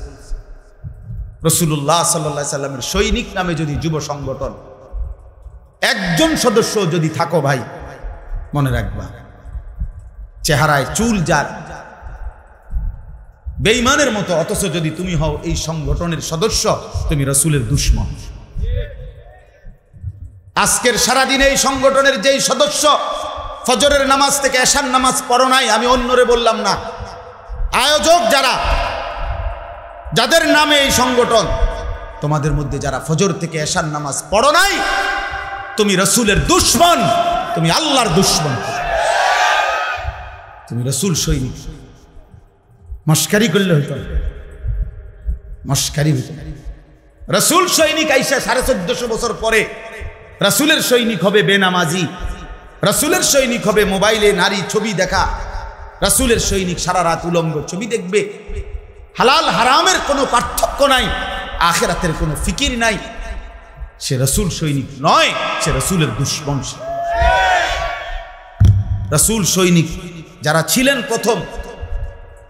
রাসূলুল্লাহ সাল্লাল্লাহু আলাইহি সাল্লামের সৈনিক নামে যদি যুব সংগঠন একজন সদস্য যদি থাকো ভাই, মনে রাখবা, চেহারায় চুল যার বেঈমানের মতো, অথচ যদি তুমি হও এই সংগঠনের সদস্য, তুমি রাসূলের দুশমন। আজকের সারাদিন এই সংগঠনের যেই সদস্য ফজরের নামাজ থেকে এশার নামাজ পড়ো নাই, আমি অন্যরে বললাম না, আয়োজক যারা, যাদের নামে এই সংগঠন, তোমাদের মধ্যে যারা ফজর থেকে এশার নামাজ পড়ো নাই, তুমি রাসূলের দুশমন, তুমি আল্লাহর দুশমন, তুমি রাসূল সৈনিক। মস্কারি করলে হইতো, মস্কারি হইতো। রাসূল সৈনিক আইসা 1450 বছর পরে রাসূলের সৈনিক হবে বেনামাজি, রাসূলের সৈনিক হবে মোবাইলে নারী ছবি দেখা, রাসূলের সৈনিক সারা রাত উলঙ্গ ছবি দেখবে, হালাল হারামের কোনো পার্থক্য নাই, আখিরাতের কোনো ফিকির নাই। সে রাসূল সৈনিক নয়, সে রাসূলের দুশমন। রাসূল সৈনিক যারা ছিলেন প্রথম,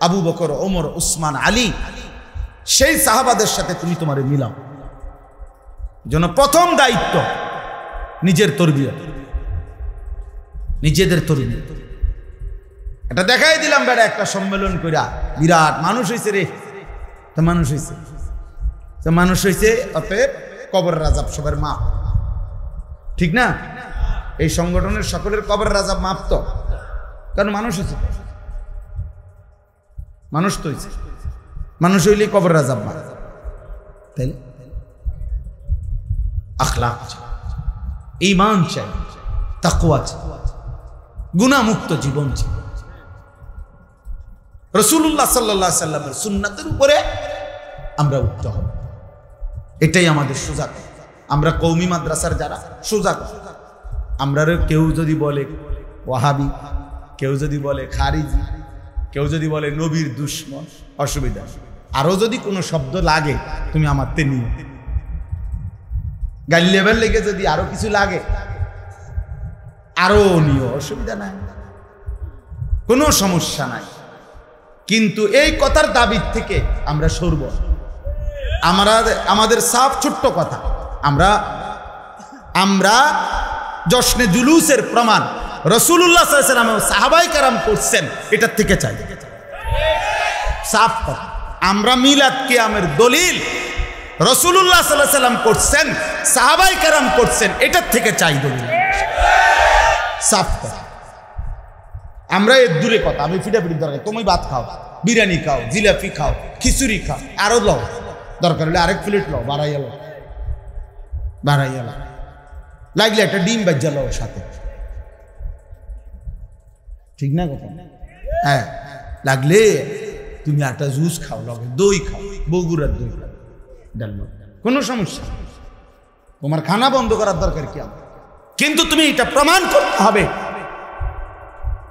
আবু বকর, ওমর, উসমান, আলী, সেই সাহাবাদের সাথে তুমি তোমারে মিলাও। জন্য প্রথম দায়িত্ব নিজের তরবিয়ত, নিজেদের তরবিয়ত। এটা দেখাই দিলাম বেড়া একটা সম্মেলন কইরা, বিরাট মানুষ হয়েছে রে, তো মানুষ হয়েছে, তো মানুষ হয়েছে, অতএব কবরের আযাব সবার মাপ, ঠিক না? এই সংগঠনের সকলের কবরের আযাব মাপ তো, কারণ মানুষ হয়েছে, মানুষ তো হয়েছে, মানুষ হইলে কবরের আযাব মাপ, তাই না? আখলাক চাই, ঈমান চাই, তাকওয়া চাই, গুনাহমুক্ত জীবন চাই। রাসূলুল্লাহ সাল্লাল্লাহু আলাইহি সাল্লামের সুন্নাতের উপরে আমরা উঠতে হবে, এটাই আমাদের সোজা। আমরা কওমি মাদ্রাসার যারা সোজা, আমরা কেউ যদি বলে ওয়াহাবি, কেউ যদি বলে খারিজি, কেউ যদি বলে নবীর দুশমন, অসুবিধা। আরো যদি কোনো শব্দ লাগে তুমি আমার তে নিও, গালি লেভেল লেগে যদি আরো কিছু লাগে আরো নিও, অসুবিধা নাই, কোনো সমস্যা নাই। কিন্তু এই কথার দাবির থেকে আমরা সরব। আমাদের সাফ ছোট্ট কথা, আমরা জশ্নে জুলুসের প্রমাণ রাসূলুল্লাহ সাল্লাল্লাহু আলাইহি ওয়াসাল্লাম সাহাবায়ে কেরাম করছেন, এটার থেকে চাই সাফ কথা। আমরা মিলাদ কিয়ামের দলিল রাসূলুল্লাহ সাল্লাল্লাহু আলাইহি ওয়াসাল্লাম করছেন, সাহাবায়ে কেরাম করছেন, এটার থেকে চাই দলিল, সাফ কথা। আমরা এর দূরে কথা, আমি ফিটাফিটির দরকার, তুমি ভাত খাও, বিরিয়ানি খাও, জিলাপি খাও, খিচুড়ি খাও, আরো লও, দরকার হলে আরেক প্লেট লও, বাড়াইয়া লও, লাগলে একটা ডিম বাজ্জা লও সাথে, ঠিক না কথা? হ্যাঁ, লাগলে তুমি একটা জুস খাও, লগে দই খাও, বগুড়ার দই খাও, ডাল, কোনো সমস্যা, তোমার খানা বন্ধ করার দরকার কি আমার? কিন্তু তুমি এটা প্রমাণ করতে হবে,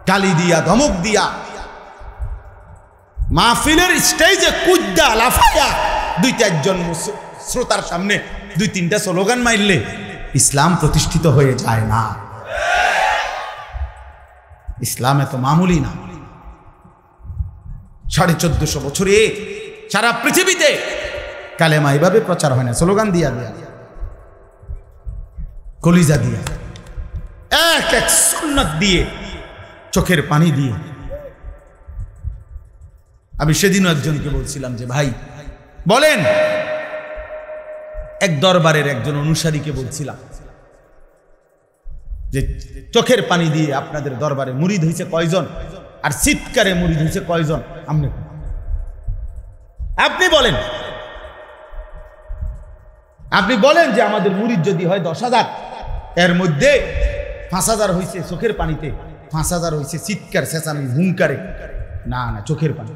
গালি দিয়া, ধমক দিয়া, মাহফিলের স্টেজে কুদ্দা লাফায়া দুইটা একজন শ্রোতার সামনে দুই তিনটা স্লোগান মারলে ইসলাম প্রতিষ্ঠিত হয়ে যায় না। ইসলাম এত মামুলি না। 1450 বছরে সারা পৃথিবীতে কালেমা এভাবে প্রচার হয় না, স্লোগান দিয়া দিয়া, কলিজা দিয়া, এক এক সুন্নাত দিয়ে, চোখের পানি দিয়ে। আমি সেদিনও একজনকে বলছিলাম যে ভাই বলেন, এক দরবারের একজন অনুসারীকে বলছিলাম যে চোখের পানি দিয়ে আপনাদের দরবারে মুরিদ হয়েছে কয়জন, আর চিৎকারে মুরিদ হয়েছে কয়জন? আপনি বলেন, আপনি বলেন যে আমাদের মুরিদ যদি হয় 10,000, এর মধ্যে 5,000 হয়েছে চোখের পানিতে, 5,000 হয়েছে চিৎকার চেঁচামি হুঙ্কারে। না না, চোখের পানি,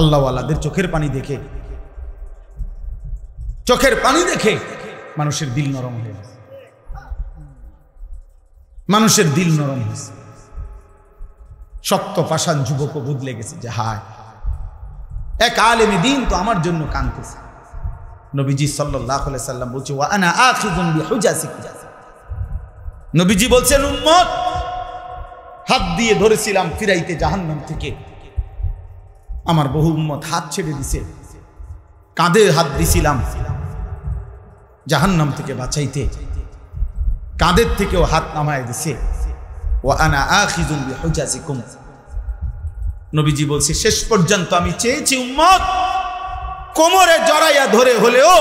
আল্লাহওয়ালাদের চোখের পানি দেখে, চোখের পানি দেখে মানুষের দিল নরম হয়ে গেছে, মানুষের দিল নরম হয়েছে। শক্ত পাষাণ যুবকও বদলে গেছে যে হায়, এক আলেমে দিন তো আমার জন্য কাঁদতেছে। নবীজি সাল্লাল্লাহু আলাইহি সাল্লাম বলছে ওয়া আনা আখিযুন বিহুজাসিকুম, নবীজি বলছেন উম্মত, হাত দিয়ে ধরেছিলাম ফিরাইতে জাহান্নাম থেকে, আমার বহু উম্মত হাত ছেড়ে দিছে, কাঁধে হাত দিছিলাম জাহান্নাম থেকে বাঁচাইতে, কাঁধের থেকেও হাত নামায় দিছে। ওয়া আনা আখিযুন বিহুজাসিকুম, নবীজি বলছে শেষ পর্যন্ত আমি চেয়েছি উম্মত কোমরে জড়াইয়া ধরে হলেও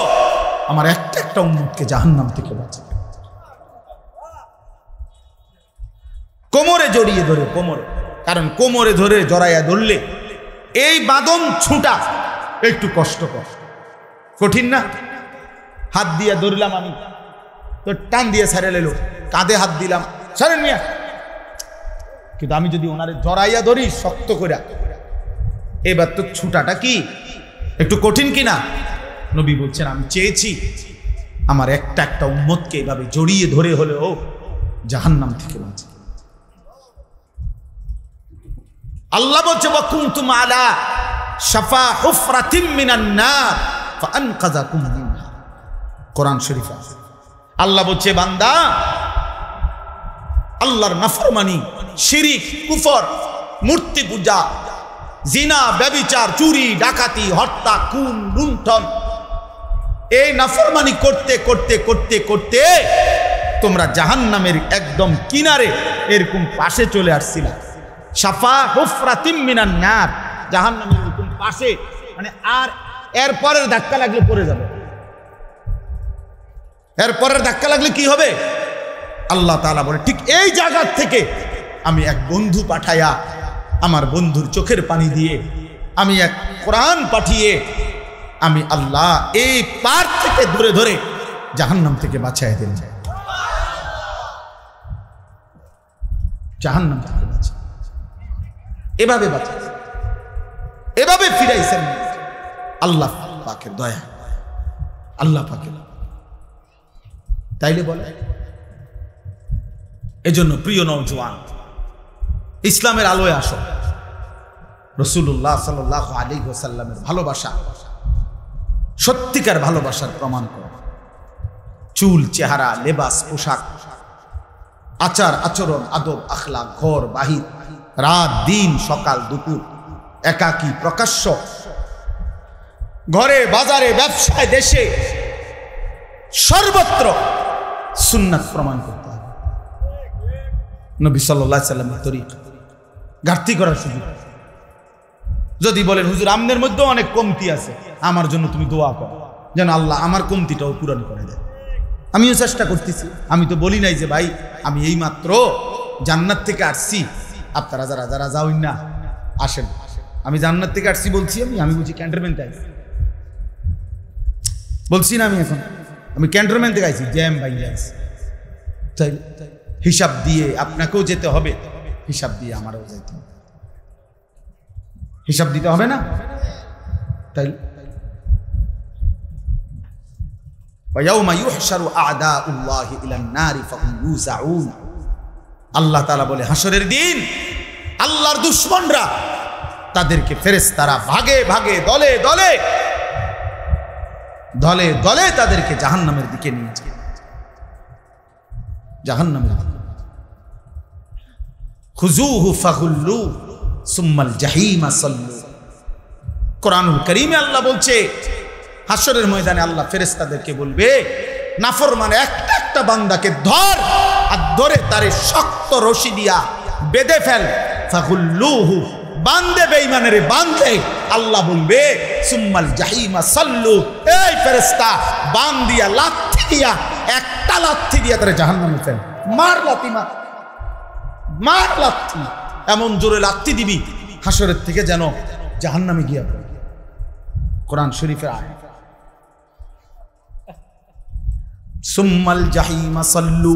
আমার একটা একটা উম্মতকে জাহান্নাম থেকে বাঁচাবে। কোমরে জড়িয়ে ধরে, কোমরে, কারণ কোমরে ধরে জড়াইয়া ধরলে এই বাঁধন ছুটা একটু কষ্টকর, কঠিন না? হাত দিয়ে ধরলাম আমি, তো টান দিয়ে ছাড়ে লেলো, কাঁধে হাত দিলাম, ছাড়েন মিয়া, কিন্তু আমি যদি ওনারে জড়াইয়া ধরি শক্ত করে, এবার তো ছুটাটা কি একটু কঠিন কিনা? নবী বলছেন আমি চেয়েছি আমার একটা একটা উম্মতকে এভাবে জড়িয়ে ধরে হলেও জাহান্নাম থেকে বাঁচে। আল্লাহ বলছে ওয়া কুনতুম আলা শাফা হুফরাতিম মিনান নার ফাআনকাযাকুম মিনহা, কোরআন শরীফ আছে। আল্লাহ বলছে বান্দা আল্লাহর নাফরমানি, শিরিক, কুফর, মূর্তি পূজা, জিনা, ব্যভিচার, চুরি, ডাকাতি, হত্যা, খুন, লুণ্ঠন, এই নাফরমানি করতে করতে করতে করতে তোমরা জাহান্নামের একদম কিনারে এরকম পাশে চলে আসছিলা। সাফা হুফরাতিম মিনান নার, জাহান্নামের এরকম পাশে, মানে আর এর পরের ধাক্কা লাগলে পড়ে যাবে। এর পরের ধাক্কা লাগলে কি হবে? আল্লাহ তাআলা বলে ঠিক এই জায়গা থেকে আমি এক বন্ধু পাঠাইয়া, আমার বন্ধুর চোখের পানি দিয়ে আমি এক কোরআন পাঠিয়ে আমি আল্লাহ এই পার থেকে ধরে ধরে জাহান্নাম থেকে বাঁচাই দেন। জাহান্নাম থেকে বাঁচা, এভাবে বাঁচা, এভাবে ফিরাইছেন আল্লাহ পাকের দয়া, আল্লাহ পাকের। তাইলে বলে এজন্য প্রিয় নওজোয়ান, ইসলামের আলোয় আসো। রাসূলুল্লাহ সাল্লাল্লাহু আলাইহি ওয়াসাল্লামের ভালোবাসা, সত্যিকার ভালোবাসার প্রমাণ করো। চুল, চেহারা, লেবাস, পোশাক, আচার আচরণ, আদব, আখলাক, ঘর বাহির, রাত দিন, সকাল দুপুর, একাকী প্রকাশ্য, ঘরে বাজারে ব্যবসায় দেশে সর্বত্র সুন্নাত প্রমাণ করতে হবে। নবী সাল্লাল্লাহু আলাইহি ওয়াসাল্লামের তরিকা ঘাটতি করার সুযোগ। যদি বলেন হুজুর আমনের মধ্যে অনেক কমতি আছে, আমার জন্য তুমি দোয়া করো যেন আল্লাহ আমার কমতিটাও পূরণ করে দেয়। আমিও চেষ্টা করতেছি। আমি তো বলি নাই যে ভাই আমি এই মাত্র জান্নাত থেকে আসছি, আপনারা যারা যারা যাওই না আসেন। আমি জান্নাত থেকে আসছি বলছি, আমি বলছি ক্যান্টনমেন্টে আসছি বলছি না। আমি ক্যান্টনমেন্ট থেকে আইছি, জ্যাম ভাই আইছি। তাই হিসাব দিয়ে আপনাকেও যেতে হবে, হিসাব দিয়ে আমারও যেতে হবে, হিসাব দিতে হবে না? তাই আল্লাহ তাআলা বলে হাসরের দিন আল্লাহর দুশমনরা তাদেরকে ফেরেশতারা ভাগে ভাগে দলে দলে দলে দলে তাদেরকে জাহান্নামের দিকে নিয়ে যায়। জাহান্নামের দিকে খুজুহু ফাগুল্লু সুম্মাল জাহিমা সাল্লু। কোরআনুল কারীমে আল্লাহ বলছে হাসরের ময়দানে আল্লাহ ফেরেশতাদেরকে বলবে নাফরমান একটা একটা বান্দাকে ধর, আর ধরে তারে শক্ত রশি দিয়া বেঁধে ফেল। ফাগুল্লুহু, বান্দে বেঈমানের বান্দে। আল্লাহ বলবে সুম্মাল জাহিমা সাল্লু, এই ফেরেশতা বান দিয়া লাথি দিয়া, একটা লাথি দিয়া তারে জাহান্নামে ফেল। মার লাথি, মার লাথি, এমন জোরে লাথি দিবি হাসরের থেকে যেন জাহান্নামে গিয়া পড়ে। কোরআন শরীফের আয়াত। সুম্মাল জাহিমা সাল্লু,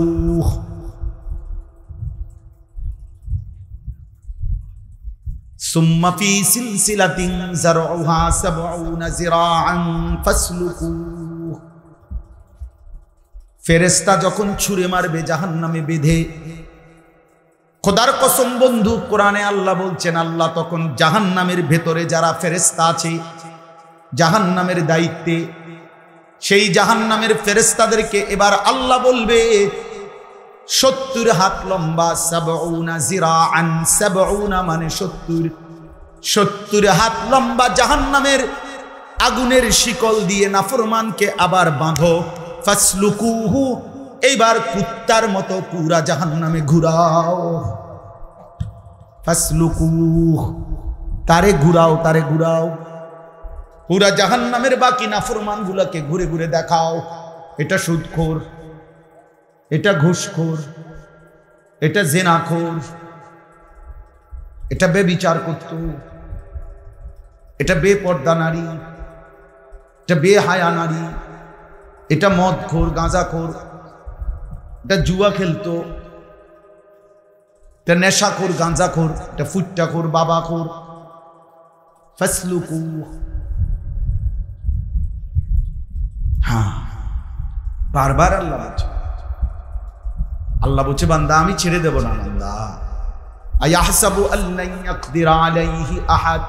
সুম্মা ফি সিলসিলাতিন যারউহা ৭০ যিরাআন ফাসলুকু। ফেরেশতা যখন ছুঁড়ে মারবে জাহান্নামে বেঁধে, খোদার কসম বন্ধু, কোরআনে আল্লাহ বলছেন আল্লাহ তখন জাহান্নামের ভেতরে যারা ফেরেশতা আছে, জাহান্নামের দায়িত্বে, সেই জাহান্নামের ফেরেশতাদেরকে এবার আল্লাহ বলবে ৭০ হাত লম্বা, ৭০ যিরাআন, ৭০ মানে ৭০ হাত লম্বা জাহান্নামের আগুনের শিকল দিয়ে নাফরমানকে আবার বাঁধো। ফাসলুকুহু, এইবার কুত্তার মতো পুরা জাহান্নামে ঘুরাও। ফাসলুকুহু, তারে ঘুরাও, তারে ঘুরাও। পুরা জাহান্নামের বাকি নাফরমান গুলাকে ঘুরে ঘুরে দেখাও। এটা সুদখোর, এটা ঘুষখোর, এটা জেনাখোর, এটা বেবিচার করত, এটা বেপর্দা নারী, এটা বেহায়া নারী, এটা মদখোর, গাঁজাখোর, এটা জুয়া খেলতো, এটা নেশাখোর, গাঁজাখোর, এটা ফুট্টাখোর, বাবাখোর। ফাসলুকু, হ্যাঁ, বারবার আল্লাহ বলছে বান্দা আমি ছেড়ে দেব না। বান্দা আয়াহসাবু আল্লান ইয়াকদির আলাইহি আহাদ,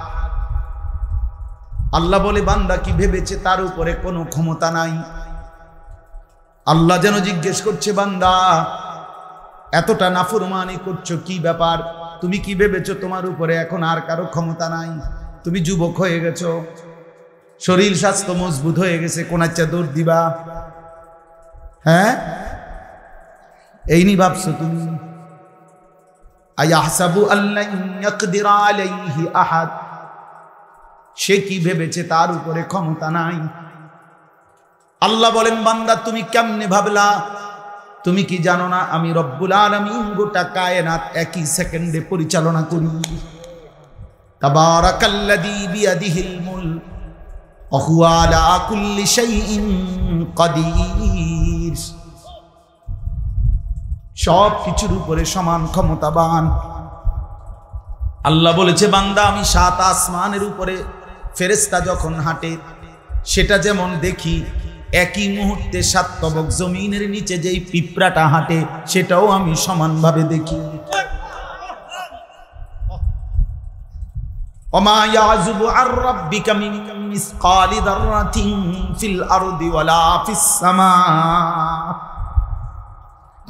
আল্লাহ বলে বান্দা কি ভেবেছে তার উপরে কোনো ক্ষমতা নাই? আল্লাহ যেন জিজ্ঞেস করছে, বান্দা এতটা নাফরমানি করছো, কি ব্যাপার? তুমি কি ভেবেছো তোমার উপরে এখন আর কারো ক্ষমতা নাই? তুমি যুবক হয়ে গেছো, শরীর স্বাস্থ্য মজবুত হয়ে গেছে, কোনাচ্চা দৌড় দিবা? হ্যাঁ, এই নি ভাবছো তুমি? আয়াহসাবু আল্লান ইয়াকদিরা আলাইহি আহাদ, সে কি ভেবেছে তার উপরে ক্ষমতা নাই? আল্লাহ বলেন, বান্দা তুমি কেমনে ভাবলা? তুমি কি জানো না আমি রব্বুল আলামিন গোটা কায়নাত একই সেকেন্ডে পরিচালনা করি? তাবারাকাল্লাযী বিয়াদিহিল মুলক ওয়া হুয়া আলা কুল্লি শাইইন কাদির। সব কিছুর উপরে সমান ক্ষমতাবান আল্লাহ বলেছে, বান্দা আমি 7 আসমানের উপরে ফেরেশতা যখন হাঁটে সেটা যেমন দেখি, একই মুহূর্তে 7 তবক জমিনের নিচে যেই পিঁপড়াটা হাঁটে সেটাও আমি সমানভাবে দেখি। ওমা ইয়াযুবু আর রাব্বিকা মিন মিসকালি যাররাতিন ফিল আরদি ওয়ালা ফিস সামা।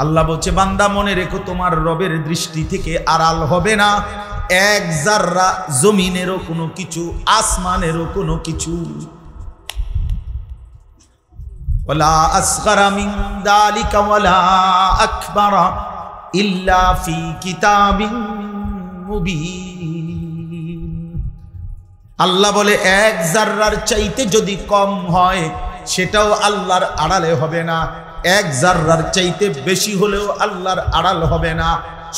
আল্লাহ বলছে, বান্দা মনে রেখো তোমার রবের দৃষ্টি থেকে আড়াল হবে না এক জাররা, জমিনেরও কোনো কিছু, আসমানেরও কোনো কিছু। ওয়ালা আসগারা মিন যালিকা ওয়ালা আকবারা ইল্লা ফি কিতাবিন মুবিন। আল্লাহ বলে, এক জাররার চাইতে যদি কম হয় সেটাও আল্লাহর আড়ালে হবে না, এক জাররার চাইতে বেশি হলেও আল্লাহর আড়াল হবে না।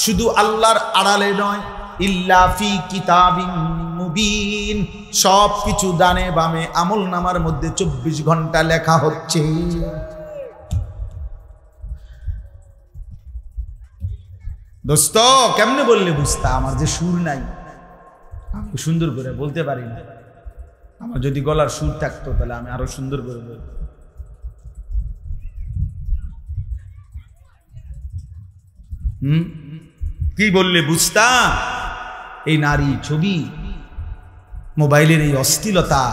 শুধু আল্লাহর আড়ালে নয়, ইল্লা ফি কিতাবিন মুবিন, সব কিছু ডানে বামে আমল নামার মধ্যে 24 ঘন্টা লেখা হচ্ছে। দোস্ত কেমনে বললে বুঝতা? আমার যে সুর নাই, আমি সুন্দর করে বলতে পারি না। আমার যদি গলার সুর থাকতো তাহলে আমি আরো সুন্দর করে বলতাম। কি বললে বুঝতাম? এই নারী ছবি, মোবাইলের এই অশ্লীলতা,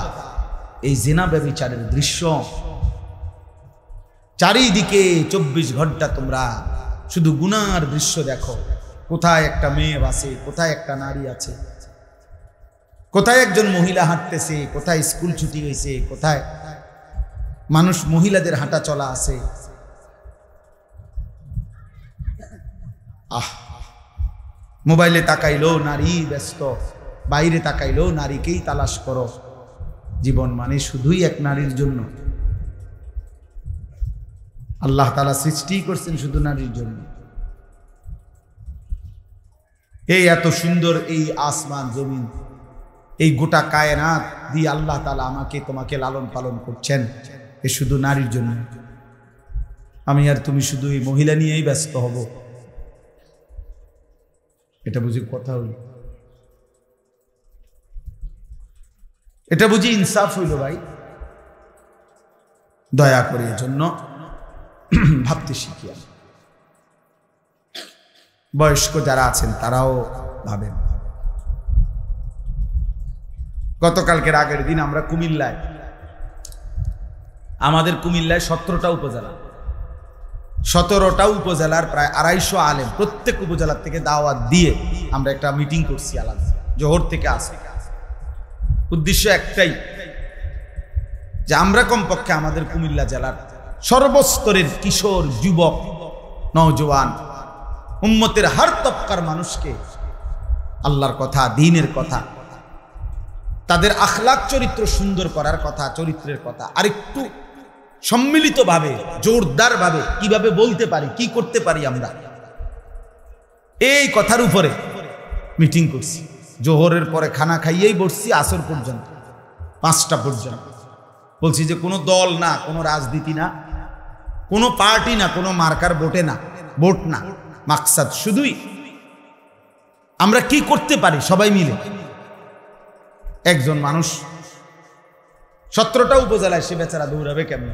এই জিনা ব্যভিচারের দৃশ্য, চারিদিকে 24 ঘন্টা তোমরা শুধু গুনার দৃশ্য দেখো। কোথায় একটা মেয়ে আছে, কোথায় একটা নারী আছে, কোথায় একজন মহিলা হাঁটতেছে, কোথায় স্কুল ছুটি হয়েছে, কোথায় মানুষ মহিলাদের হাঁটা চলা আছে। মোবাইলে তাকাইলো নারী ব্যস্ত, বাইরে তাকাইলো নারীকেই তালাশ করো। জীবন মানে শুধুই এক নারীর জন্য। আল্লাহ তাআলা সৃষ্টি করছেন শুধু নারীর জন্য। এই এত সুন্দর এই আসমান জমিন, এই গোটা কায়নাত দিয়ে আল্লাহ তাআলা আমাকে তোমাকে লালন পালন করছেন, এ শুধু নারীর জন্য। আমি আর তুমি শুধু এই মহিলা নিয়েই ব্যস্ত হব, এটা বুঝি কথা হইল? এটা বুঝি ইনসাফ হইল? ভাই দয়া করে এর জন্য ভাবতে শিখি। বয়স্ক যারা আছেন তারাও ভাবেন। গতকালকের আগের দিন আমরা কুমিল্লায়, আমাদের কুমিল্লায় 17টা উপজেলা, 17টা উপজেলার প্রায় 250 আলেম, প্রত্যেক উপজেলার থেকে দাওয়াত দিয়ে আমরা একটা মিটিং করছি আলাদা, জোহর থেকে আসে। উদ্দেশ্য একটাই, যে আমরা কমপক্ষে আমাদের কুমিল্লা জেলার সর্বস্তরের কিশোর, যুবক, নওজোয়ান, উম্মতের হার তবকার মানুষকে আল্লাহর কথা, দ্বীনের কথা, তাদের আখলাক চরিত্র সুন্দর করার কথা, চরিত্রের কথা আরেকটু সম্মিলিতভাবে, জোরদারভাবে কিভাবে বলতে পারি, কি করতে পারি আমরা, এই কথার উপরে মিটিং করছি। জোহরের পরে খানা খাইয়েই বসছি আসর পর্যন্ত, 5টা পর্যন্ত। বলছি যে কোনো দল না, কোনো রাজনীতি না, কোনো পার্টি না, কোনো মার্কার ভোটে না, ভোট না, মাকসাদ শুধুই আমরা কি করতে পারি সবাই মিলে। একজন মানুষ 17টা উপজেলায়, সে বেচারা দৌড়াবে কেমন?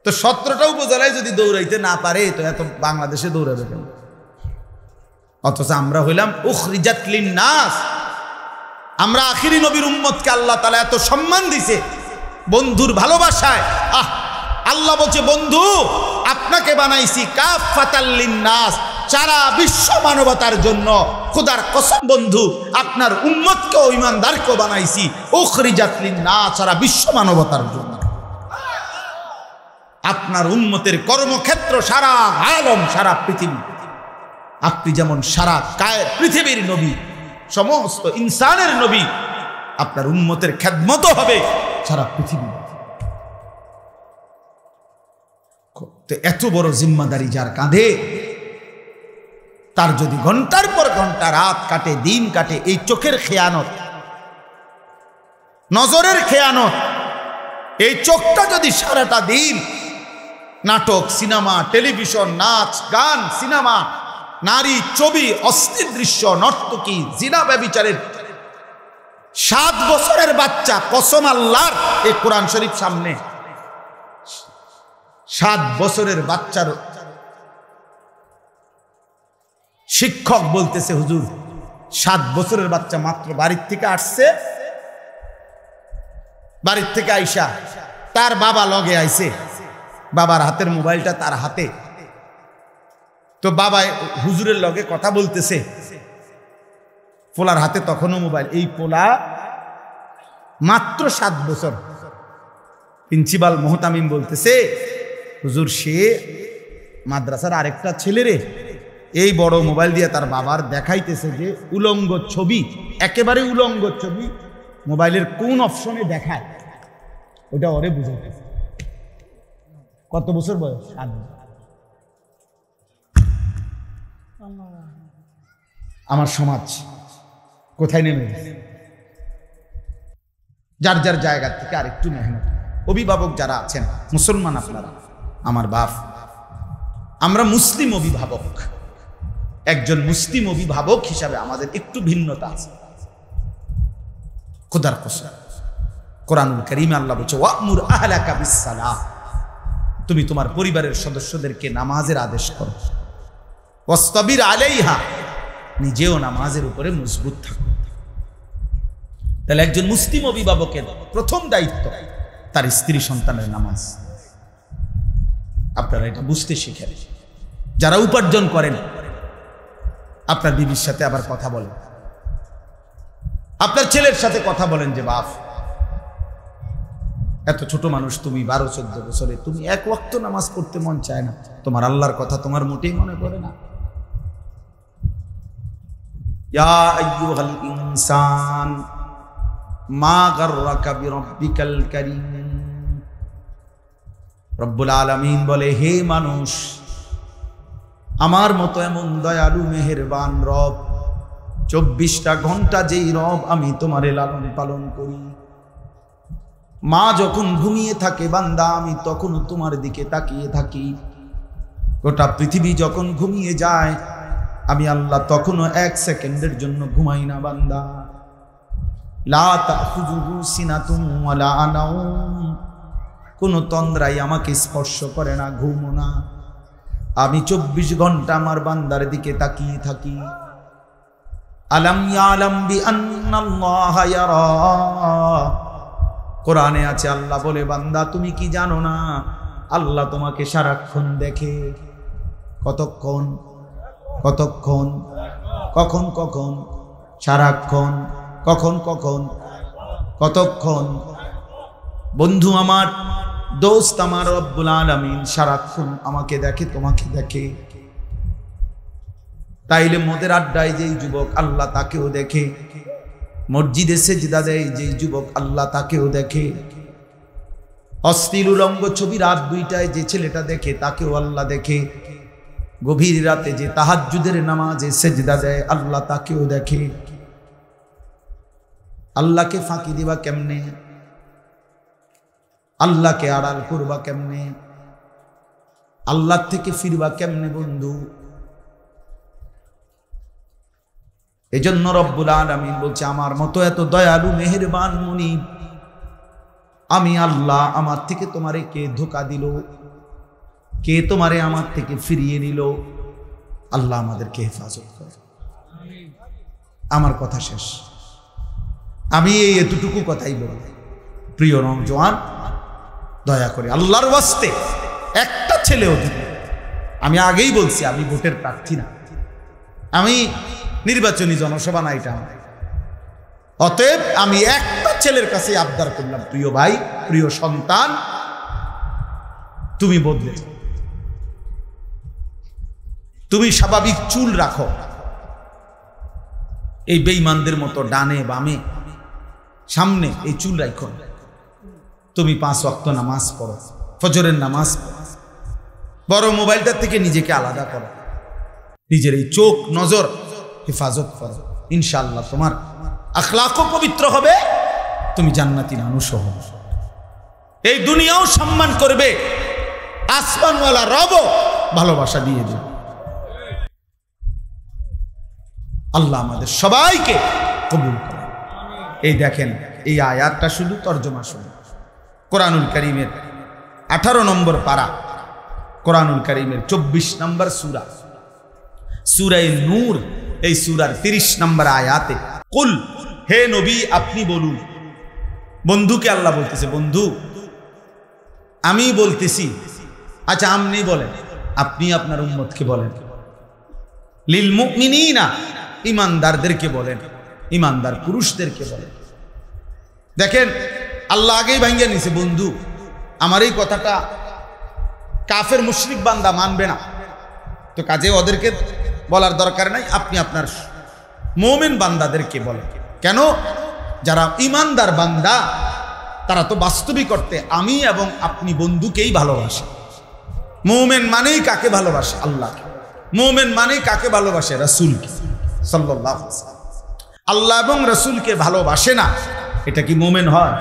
তো 17টা উপজেলায় যদি দৌড়াইতে না পারে তো এত বাংলাদেশে দৌড়াবে কেমন? অথচ আমরা হইলাম উখরিজাত লিন্নাস, আমরা আখিরি নবীর উম্মতকে আল্লাহ তাআলা এত সম্মান দিছে বন্ধুর ভালোবাসায়। আল্লাহ বলছে, বন্ধু আপনাকে বানাইছি কাফাতাল লিন্নাস, সারা বিশ্ব মানবতার জন্য। খোদার কসম বন্ধু, আপনার উম্মতকেও ঈমানদারকেও বানাইছি উখরিজাত লিন্নাস, সারা বিশ্ব মানবতার জন্য। আপনার উম্মতের কর্মক্ষেত্র সারা আলম, সারা পৃথিবী। আপনি যেমন সারা পৃথিবীর নবী, সমস্ত ইনসানের নবী, আপনার উম্মতের খেদমত হবে সারা পৃথিবী। তো এত বড় জিম্মাদারি যার কাঁধে, তার যদি ঘন্টার পর ঘন্টা রাত কাটে, দিন কাটে, এই চোখের খেয়ানত, নজরের খেয়ানত, এই চোখটা যদি সারাটা দিন নাটক, সিনেমা, টেলিভিশন, নাচ, গান, সিনেমা, নারী, ছবি, অস্থির দৃশ্য, নর্তকী, জিনা, ব্যভিচারের 7 বছরের বাচ্চা, কসম আল্লাহর, এই কোরআন শরীফ সামনে, 7 বছরের বাচ্চার শিক্ষক বলতেছে, হুজুর 7 বছরের বাচ্চা মাত্র বাড়ির থেকে আসছে, বাড়ির থেকে আইসা তার বাবা লগে আইছে, বাবার হাতের মোবাইলটা তার হাতে, তো বাবা হুজুরের লগে কথা বলতেছে, পোলার হাতে তখনও মোবাইল। এই পোলা মাত্র 7 বছর। প্রিন্সিপাল মোহতামিম বলতেছে, হুজুর সে মাদ্রাসার আরেকটা ছেলেরে এই বড় মোবাইল দিয়ে তার বাবার দেখাইতেছে যে উলঙ্গ ছবি, একেবারে উলঙ্গ ছবি মোবাইলের কোন অপশনে দেখায়, ওটা ওরে বুঝাইতেছে। কত বছর বয়স? 7 বছর। আমার সমাজ কোথায় নেমে গেছে? যার যার জায়গা থেকে আরেকটু মেহনত। অভিভাবক যারা আছেন, মুসলমান আপনারা, আমার বাপ, আমরা মুসলিম অভিভাবক, একজন মুসলিম অভিভাবক হিসাবে আমাদের একটু ভিন্নতা আছে। খোদার কসম, কোরআনুল কারীমে আল্লাহ বলছে, ওয়া'মুর আহলাকা বিস-সালাহ, তুমি তোমার পরিবারের সদস্যদেরকে নামাজের আদেশ করো, ওয়াসতাবির আলাইহা, নিজেও নামাজের উপরে মজবুত থাকো। তাহলে একজন মুসলিম অভিভাবকের প্রথম দায়িত্ব তার স্ত্রী সন্তানের নামাজ। আপনারা এটা বুঝতে শিখেন। যারা উপার্জন করেন, আপনার বিবির সাথে আবার কথা বলেন, আপনার ছেলের সাথে কথা বলেন যে বাপ, এত ছোট মানুষ তুমি, 12-14 বছরে, তুমি এক ওয়াক্ত নামাজ পড়তে মন চায় না, তোমার আল্লাহর কথা তোমার মোটেই মনে পড়ে না। ইয়া আইয়ুহাল ইনসান মা গাররাকা বিরাব্বিকাল কারীম। রব্বুল আলামিন বলে, হে মানুষ, আমার মতো এমন দয়ালু মেহেরবান রব, 24টা ঘন্টা যেই রব আমি তোমারে লালন পালন করি, মা যখন ঘুমিয়ে থাকে বান্দা, আমি তখন তোমার দিকে তাকিয়ে থাকি। গোটা পৃথিবী যখন ঘুমিয়ে যায়, আমি আল্লাহ তখনও 1 সেকেন্ডের জন্য ঘুমাই না বান্দা। লা তাখুযুহু সিনাতুন ওয়ালা নাওম, কোন তন্দ্রাই আমাকে স্পর্শ করে না, ঘুমো না। আমি 24 ঘন্টা আমার বান্দার দিকে তাকিয়ে থাকি। আলাম ইয়ালাম বিআন্নাল্লাহা ইয়ারা, কোরআনে আছে, আল্লাহ বলে, বান্দা তুমি কি জানো না, আল্লাহ তোমাকে সারাক্ষণ দেখে। কতক্ষণ? কতক্ষণ? কখন কখন? সারাক্ষণ। কখন কখন? কতক্ষণ? বন্ধু আমার, দোস্ত আমার, রব্বুল আলামিন সারাক্ষণ আমাকে দেখে, তোমাকে দেখে। তাইলে মদের আড্ডায় যেই যুবক, আল্লাহ তাকেও দেখে। মসজিদে সেজদা দেয় যেই যুবক, আল্লাহ তাকেও দেখে। অশ্লীল উলঙ্গ ছবি রাত 2টায় যে ছেলেটা দেখে, তাকেও আল্লাহ দেখে। গভীর রাতে যে তাহাজ্জুদের নামাজে সেজদা দেয়, আল্লাহ তাকেও দেখে। আল্লাহকে ফাঁকি দিবা কেমনে? আল্লাহকে আড়াল করবা কেমনে? আল্লাহ থেকে ফিরবা কেমনে বন্ধু? এজন্য রব্বুল আলামিন বলছে, আমার মতো এত দয়ালু মেহেরবান মুনিব আমি আল্লাহ, আমার থেকে তোমারে কে ধোঁকা দিল? কে তোমারে আমার থেকে ফিরিয়ে নিল? আল্লাহ আমাদেরকে হেফাজত করে। আমার কথা শেষ। আমি এই এতটুকু কথাই বলব। প্রিয় নওজোয়ান, দয়া করে আল্লাহর ওয়াস্তে একটা ছেলেও দিবে। আমি আগেই বলছি আমি ভোটের প্রার্থী না, আমি নির্বাচনী জনসভা না এটা আমার। অতএব আমি একটা ছেলের কাছে আবদার করলাম, প্রিয় ভাই, প্রিয় সন্তান, তুমি বদলে যাও, তুমি স্বাভাবিক চুল রাখো, এই বেঈমানদের মতো ডানে বামে সামনে এই চুল রাখো, তুমি 5 ওয়াক্ত নামাজ পড়ো, ফজরের নামাজ পড়ো, বড় মোবাইলটার থেকে নিজেকে আলাদা করো, নিজের এই চোখ নজর হেফাজত করো, ইনশাআল্লাহ তোমার আখলাকও পবিত্র হবে, তুমি জান্নাতি মানুষও হবে, এই দুনিয়াও সম্মান করবে, আসমানওয়ালা রবও ভালোবাসা দিয়ে দেবে। আল্লাহ আমাদের সবাইকে কবুল করে। এই দেখেন, এই আয়াতটা শুধু তর্জমা শুনুন, কোরআনুল কারীমের 18 নম্বর পারা, কোরআনুল কারীমের 24 নম্বর সূরা, সূরা নূর, এই সূরার 30 নম্বর আয়াতে, কুল, হে নবী আপনি বলুন, বন্ধুকে আল্লাহ বলতেছে, বন্ধু আমি বলতেছি, আচ্ছা আপনি বলেন, আপনি আপনার উম্মতকে বলেন, লিল মুমিনিনা, ইমানদারদেরকে বলেন, ইমানদার পুরুষদেরকে বলেন। দেখেন আল্লাহ আগেই ভাঙ্গিয়ে নিছে, বন্ধু আমার এই কথাটা কাফের মুশরিক বান্দা মানবে না, তো কাজে ওদেরকে বলার দরকার নাই, আপনি আপনার মুমিন বান্দাদেরকে বলেন। কেন? যারা ইমানদার বান্দা তারা তো বাস্তবিক অর্থে আমি এবং আপনি বন্ধুকেই ভালোবাসে। মুমিন মানেই কাকে ভালোবাসে? আল্লাহকে। মুমিন মানেই কাকে ভালোবাসে? রাসূলকে সাল্লাল্লাহু আলাইহি ওয়াসাল্লাম। আল্লাহ এবং রাসূলকে ভালোবাসে না, এটা কি মুমিন হয়?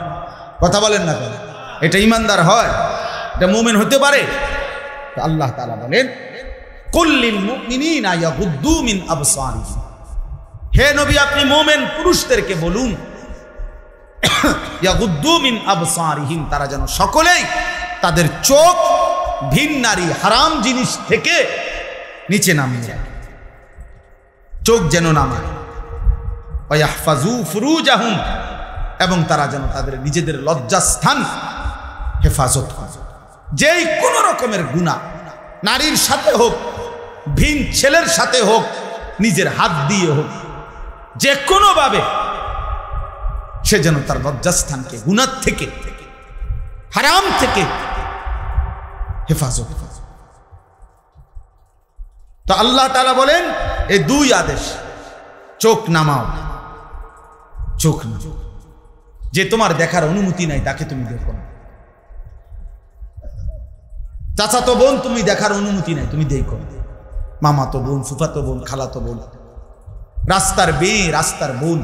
কথা বলেন না কেন? এটা ইমানদার হয়? এটা মুমিন হতে পারে? আল্লাহ তাআলা বলেন, কুল লিল মুমিনিনা ইয়াগুদ্দু মিন আবসারিহিম, হে নবী আপনি মুমিন পুরুষদেরকে বলুন, ইয়াগুদ্দু মিন আবসারিহিম, তারা যেন সকলেই তাদের চোখ ভিন নারী হারাম জিনিস থেকে নিচে নামিয়ে যায়, চোখ যেন নামায়, ওয়া ইয়াহফাজু ফুরুজাহুম, এবং তারা যেন তাদের নিজেদের লজ্জাস্থান হেফাজত করে। যেই কোন রকমের গুনাহ, নারীর সাথে হোক, ভিন ছেলের সাথে হোক, নিজের হাত দিয়ে হোক, যে কোনোভাবে সে যেন তার লজ্জাস্থানকে গুনাহ থেকে, হারাম থেকে হেফাজত করে। তো আল্লাহ তাআলা বলেন এই দুই আদেশ, চোখ নামাও, চোখ নামাও, যে তোমার দেখার অনুমতি নাই তাকে তুমি দেখো না, চাচাতো বোন তুমি দেখার অনুমতি নাই তুমি দেখো না, মামাতো বোন, ফুফাতো বোন, খালাতো বোন, রাস্তার মেয়ে, রাস্তার বোন,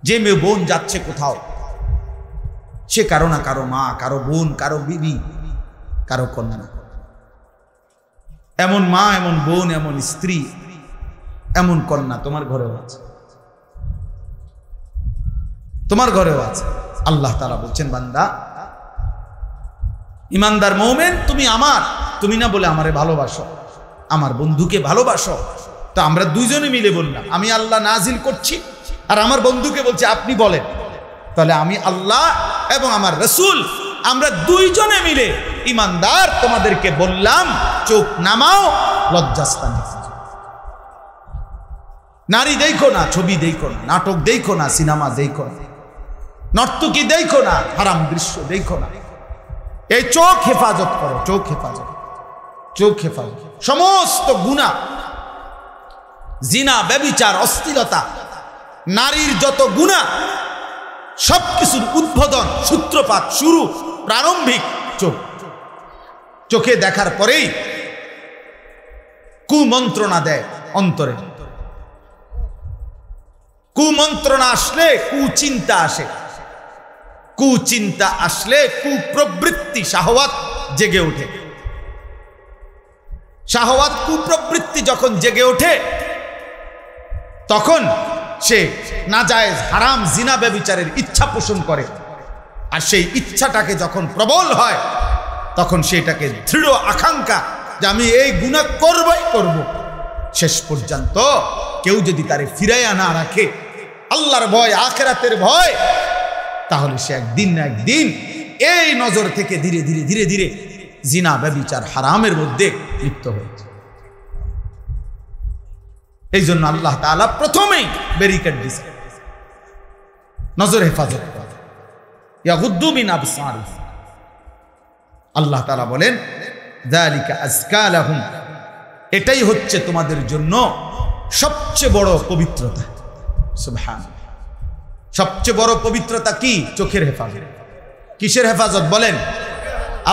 যে মেয়ে বোন যাচ্ছে কোথাও, সে কারো না কারো মা, কারো বোন, কারো বিবি, কারো কন্যা। এমন মা, এমন বোন, এমন স্ত্রী, এমন কন্যা তোমার ঘরেও আছে, তোমার ঘরেও আছে। আল্লাহ তাআলা বলছেন, বান্দা ইমানদার মুমিন তুমি আমার, তুমি না বলে আমারে ভালোবাসো, আমার বন্ধুকে ভালোবাসো। তো আমরা দুইজনে মিলে বললাম, আমি আল্লাহ নাজিল করছি আর আমার বন্ধুকে বলছি আপনি বলেন, তাহলে আমি আল্লাহ এবং আমার রাসূল আমরা দুইজনে মিলে ইমানদার তোমাদেরকে বললাম, চোখ নামাও, লজ্জাস্থান। নারী দেখো না, ছবি দেখো না, নাটক দেখো না, সিনেমা দেখো না, নর্তকী দেখো না, হারাম দৃশ্য দেখো না, এই চোখ হেফাজত করো, চোখ হেফাজত, চোখ হেফাজত। সমস্ত গুনাহ, জিনা, ব্যভিচার, অশ্লীলতা, নারীর যত গুনাহ সবকিছুর উদ্বোধন, সূত্রপাত, শুরু, প্রারম্ভিক চোখ। চোখে দেখার পরেই কুমন্ত্রণা দেয় অন্তরে, কুমন্ত্রণা আসলে কুচিন্তা আসে, কুচিন্তা আসলে কুপ্রবৃত্তি, শাহওয়াত জেগে ওঠে। শাহওয়াত, কুপ্রবৃত্তি যখন জেগে ওঠে তখন সে নাজায়েজ, হারাম, জিনা, ব্যভিচারের ইচ্ছা পোষণ করে। আর সেই ইচ্ছাটাকে যখন প্রবল হয় তখন সেটাকে দৃঢ় আকাঙ্ক্ষা যে আমি এই গুনাহ করবই করব। শেষ পর্যন্ত কেউ যদি তারে ফিরাইয়া না রাখে, আল্লাহর ভয়, আখিরাতের ভয়, তাহলে সে একদিন না একদিন এই নজর থেকে ধীরে ধীরে ধীরে ধীরে জিনা ব্যভিচার হারামের মধ্যে লিপ্ত হয়েছে। এই জন্য আল্লাহ তাআলা প্রথমেই ব্যারিকেড দিয়েছে, নজর হেফাজত করা, ইয়াগুদ্দু মিন আবসারিহিম। আল্লাহ তাআলা বলেন যালিকা আযকা লাহুম, এটাই হচ্ছে তোমাদের জন্য সবচেয়ে বড় পবিত্রতা। সুবহানাল্লাহ। সবচেয়ে বড় পবিত্রতা কি? চোখের হেফাজত। কিসের হেফাজত বলেন?